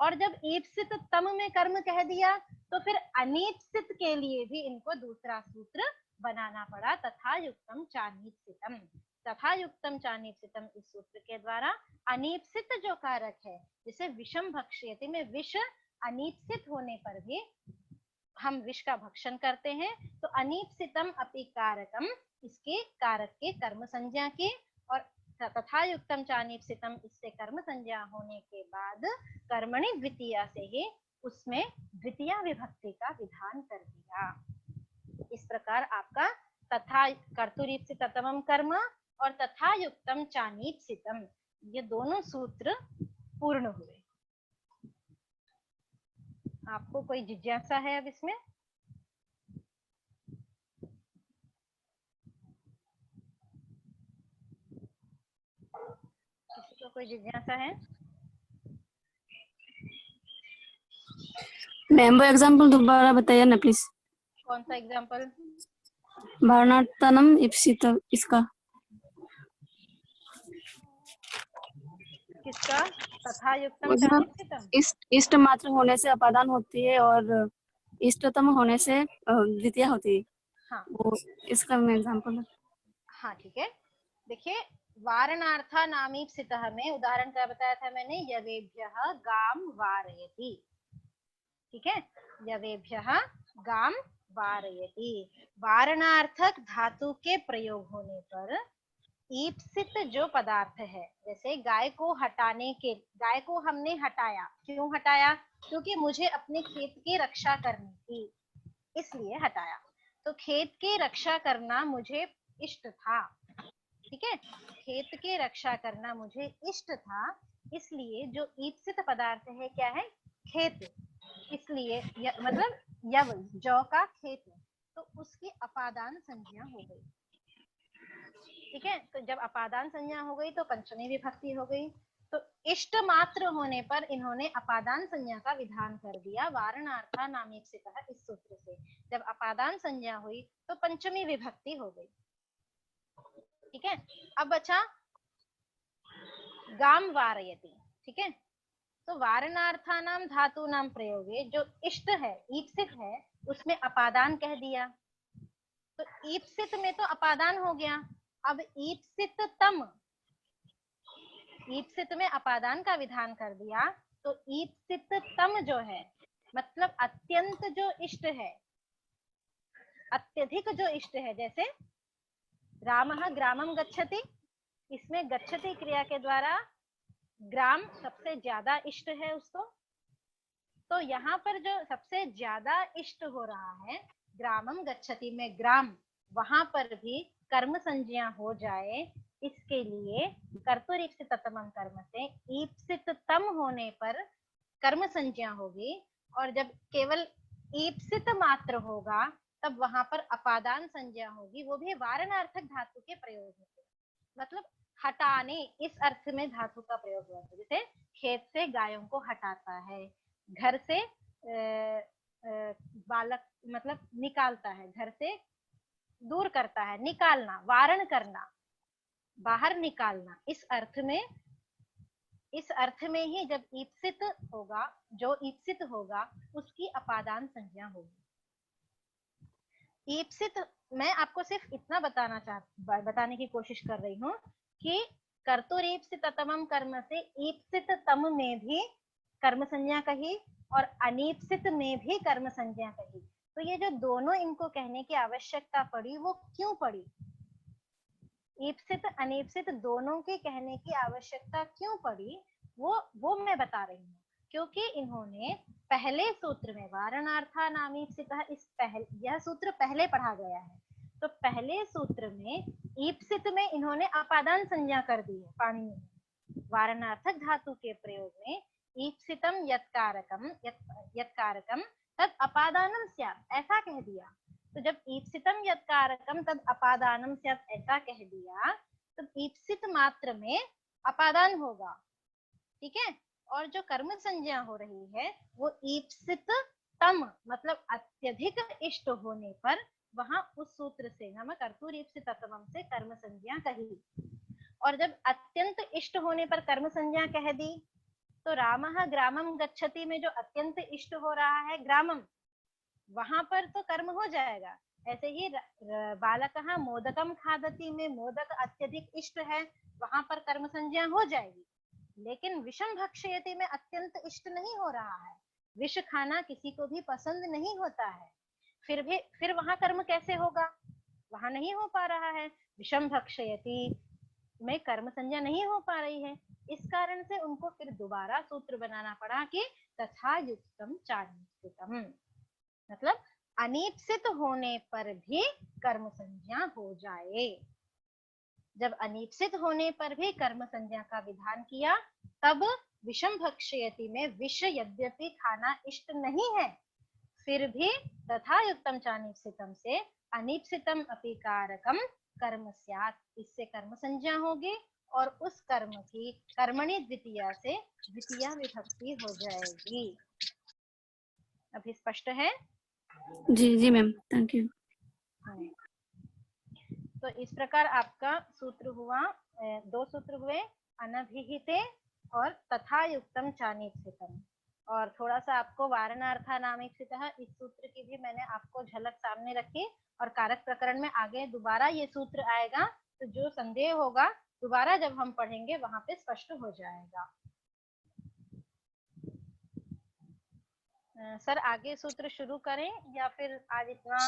और जब ईप्सिततम में कर्म कह दिया तो फिर अनीप्सित के लिए भी इनको दूसरा सूत्र बनाना पड़ा, तथा युक्तम चानीप्सितम, तथा युक्तम चानीप्सितम इस सूत्र के द्वारा अनीप्सित जो कारक है, जैसे विषम भक्ष्यति में विष अनीप्सित होने पर भी हम विष का भक्षण करते हैं, तो अनीप्सितम अपि कारकम इसके कारक के कर्म संज्ञा के, और तथा युक्तम चानीप्सितम इससे कर्म संज्ञा होने के बाद कर्मणि द्वितीया से ही उसमें द्वितीया विभक्ति का विधान कर दिया। इस प्रकार आपका तथा कर्तुरीप्सित ततमम कर्म और तथा युक्तम चानीप्सितम ये दोनों सूत्र पूर्ण हुए। आपको कोई जिज्ञासा है अब इसमें? किसी को कोई जिज्ञासा है? मैम वो एग्जाम्पल दोबारा बताइए ना प्लीज। कौन सा एग्जाम्पल? वर्णार्थनम इप्सित इसका। किसका? तथा युक्तम चानीप्सितम। इष्ट मात्र होने से अपादान होती है और इष्टतम होने से द्वितीय होती है। हाँ वो इसका एग्जाम्पल। हाँ ठीक है, देखिए वारणार्था नामीप्सितः में उदाहरण क्या बताया था मैंने, यवेभ्यः गाम वारयति। ठीक है, यवेभ्यः गाम वारयति। वारणार्थक धातु के प्रयोग होने पर ईप्सित जो पदार्थ है, जैसे गाय को हटाने के, गाय को हमने हटाया, क्यों हटाया? क्योंकि मुझे अपने खेत की रक्षा करनी थी, इसलिए हटाया। तो खेत की रक्षा करना मुझे इष्ट था। ठीक है, खेत की रक्षा करना मुझे इष्ट था, इसलिए जो ईप्सित पदार्थ है क्या है? खेत। इसलिए मतलब यव जौ का खेत, तो उसकी अपादान संज्ञा हो गई। ठीक है, तो जब अपादान संज्ञा हो गई तो पंचमी विभक्ति हो गई। तो इष्ट मात्र होने पर इन्होंने अपादान संज्ञा का विधान कर दिया वारणार्था नामीप्सितः इस सूत्र से। जब अपादान संज्ञा हुई तो पंचमी विभक्ति हो गई। ठीक है, अब बचा गाम वारयति। ठीक है, तो वारणार्थानाम धातूनाम प्रयोगे जो इष्ट है, ईप्सित है, उसमें अपादान कह दिया। तो ईप्सित में तो अपादान हो गया। अब ईप्सिततम, ईप्सित में अपादान का विधान कर दिया, तो ईप्सिततम जो है मतलब अत्यंत जो इष्ट है, अत्यधिक जो इष्ट है, जैसे रामः ग्रामम गच्छति, इसमें गच्छति क्रिया के द्वारा ग्राम सबसे ज्यादा इष्ट है उसको। तो यहाँ पर जो सबसे ज्यादा इष्ट हो रहा है ग्रामम गच्छति में ग्राम, वहां पर भी कर्म संज्ञा हो जाए, इसके लिए कर्तुरीप्सित ततमम कर्म से ईप्सिततम होने पर कर्म संज्ञा होगी, और जब केवल ईप्सित मात्र होगा तब वहां पर अपादान संज्ञा होगी, वो भी वारणार्थक धातु के प्रयोग से, मतलब हटाने इस अर्थ में धातु का प्रयोग हुआ है। जैसे खेत से गायों को हटाता है, घर से बालक मतलब निकालता है, घर से दूर करता है, निकालना, वारण करना, बाहर निकालना, इस अर्थ में ही जब ईप्सित होगा, जो ईप्सित होगा उसकी अपादान संज्ञा होगी। ईप्सित मैं आपको सिर्फ इतना बताने की कोशिश कर रही हूँ कि कर्तुरीप्सित ततमम कर्म से ईप्सित तम में भी कर्म संज्ञा कही और अनीप्सित में भी कर्म संज्ञा कही। तो ये जो दोनों इनको कहने की आवश्यकता पड़ी, वो क्यों पड़ी? ईप्सित अनीप्सित दोनों के कहने की आवश्यकता क्यों पड़ी, वो मैं बता रही हूँ। क्योंकि इन्होंने पहले सूत्र में वारणार्था नामीप्सितः यह सूत्र पहले पढ़ा गया है, तो पहले सूत्र में ईप्सित में इन्होंने अपादान संज्ञा कर दी है पाणिनि में। वारणार्थक धातु के प्रयोग में ईप्सितम यत्कारकम तद अपादानम स्यात् ऐसा कह दिया। तो जब ईप्सितम यत्कारकम तद अपादानम स्यात् ऐसा कह दिया, तो ईप्सित मात्र में अपादान होगा। ठीक है, और जो कर्म संज्ञा हो रही है वो ईप्सित तम मतलब अत्यधिक इष्ट होने पर वहां उस सूत्र से हम कर्तुरीप्सित ततमम से कर्म संज्ञा कही। और जब अत्यंत इष्ट होने पर कर्म संज्ञा कह दी, तो रामः ग्रामम गच्छति में जो अत्यंत इष्ट हो रहा है ग्रामम, वहां पर तो कर्म हो जाएगा, ऐसे ही बालकः मोदकम खादति में मोदक अत्यधिक इष्ट है, वहां पर कर्म संज्ञा हो जाएगी। लेकिन विषम भक्षयति में अत्यंत इष्ट नहीं हो रहा है, विष खाना किसी को भी पसंद नहीं होता है, फिर वहां कर्म कैसे होगा? वहां नहीं हो पा रहा है। विषम भक्षयति में कर्म संज्ञा नहीं हो पा रही है, इस कारण से उनको फिर दोबारा सूत्र बनाना पड़ा कि तथा युक्तम चानीप्सितम, मतलब अनीप्सित होने पर भी कर्म संज्ञा हो जाए। जब अनीप्सित होने पर भी कर्म संज्ञा का विधान किया, तब विषम भक्षयति में विष यद्यपि खाना इष्ट नहीं है, फिर भी तथा युक्तम चानीप्सितम से अनीप्सितम अपि कारकम कर्म स्यात्, इससे कर्म संज्ञा होगी और उस कर्म की कर्मणि द्वितीया से द्वितीया विभक्ति हो जाएगी। अभी स्पष्ट है? जी जी मैम, थैंक यू। तो इस प्रकार आपका सूत्र हुआ, दो सूत्र हुए, अनभिहिते और तथा युक्तम चानीप्सितम। और थोड़ा सा आपको वारणार्थानामीप्सितः, इस सूत्र की भी मैंने आपको झलक सामने रखी, और कारक प्रकरण में आगे दोबारा ये सूत्र आएगा, तो जो संदेह होगा दोबारा जब हम पढ़ेंगे वहां पे स्पष्ट हो जाएगा। सर आगे सूत्र शुरू करें या फिर आज इतना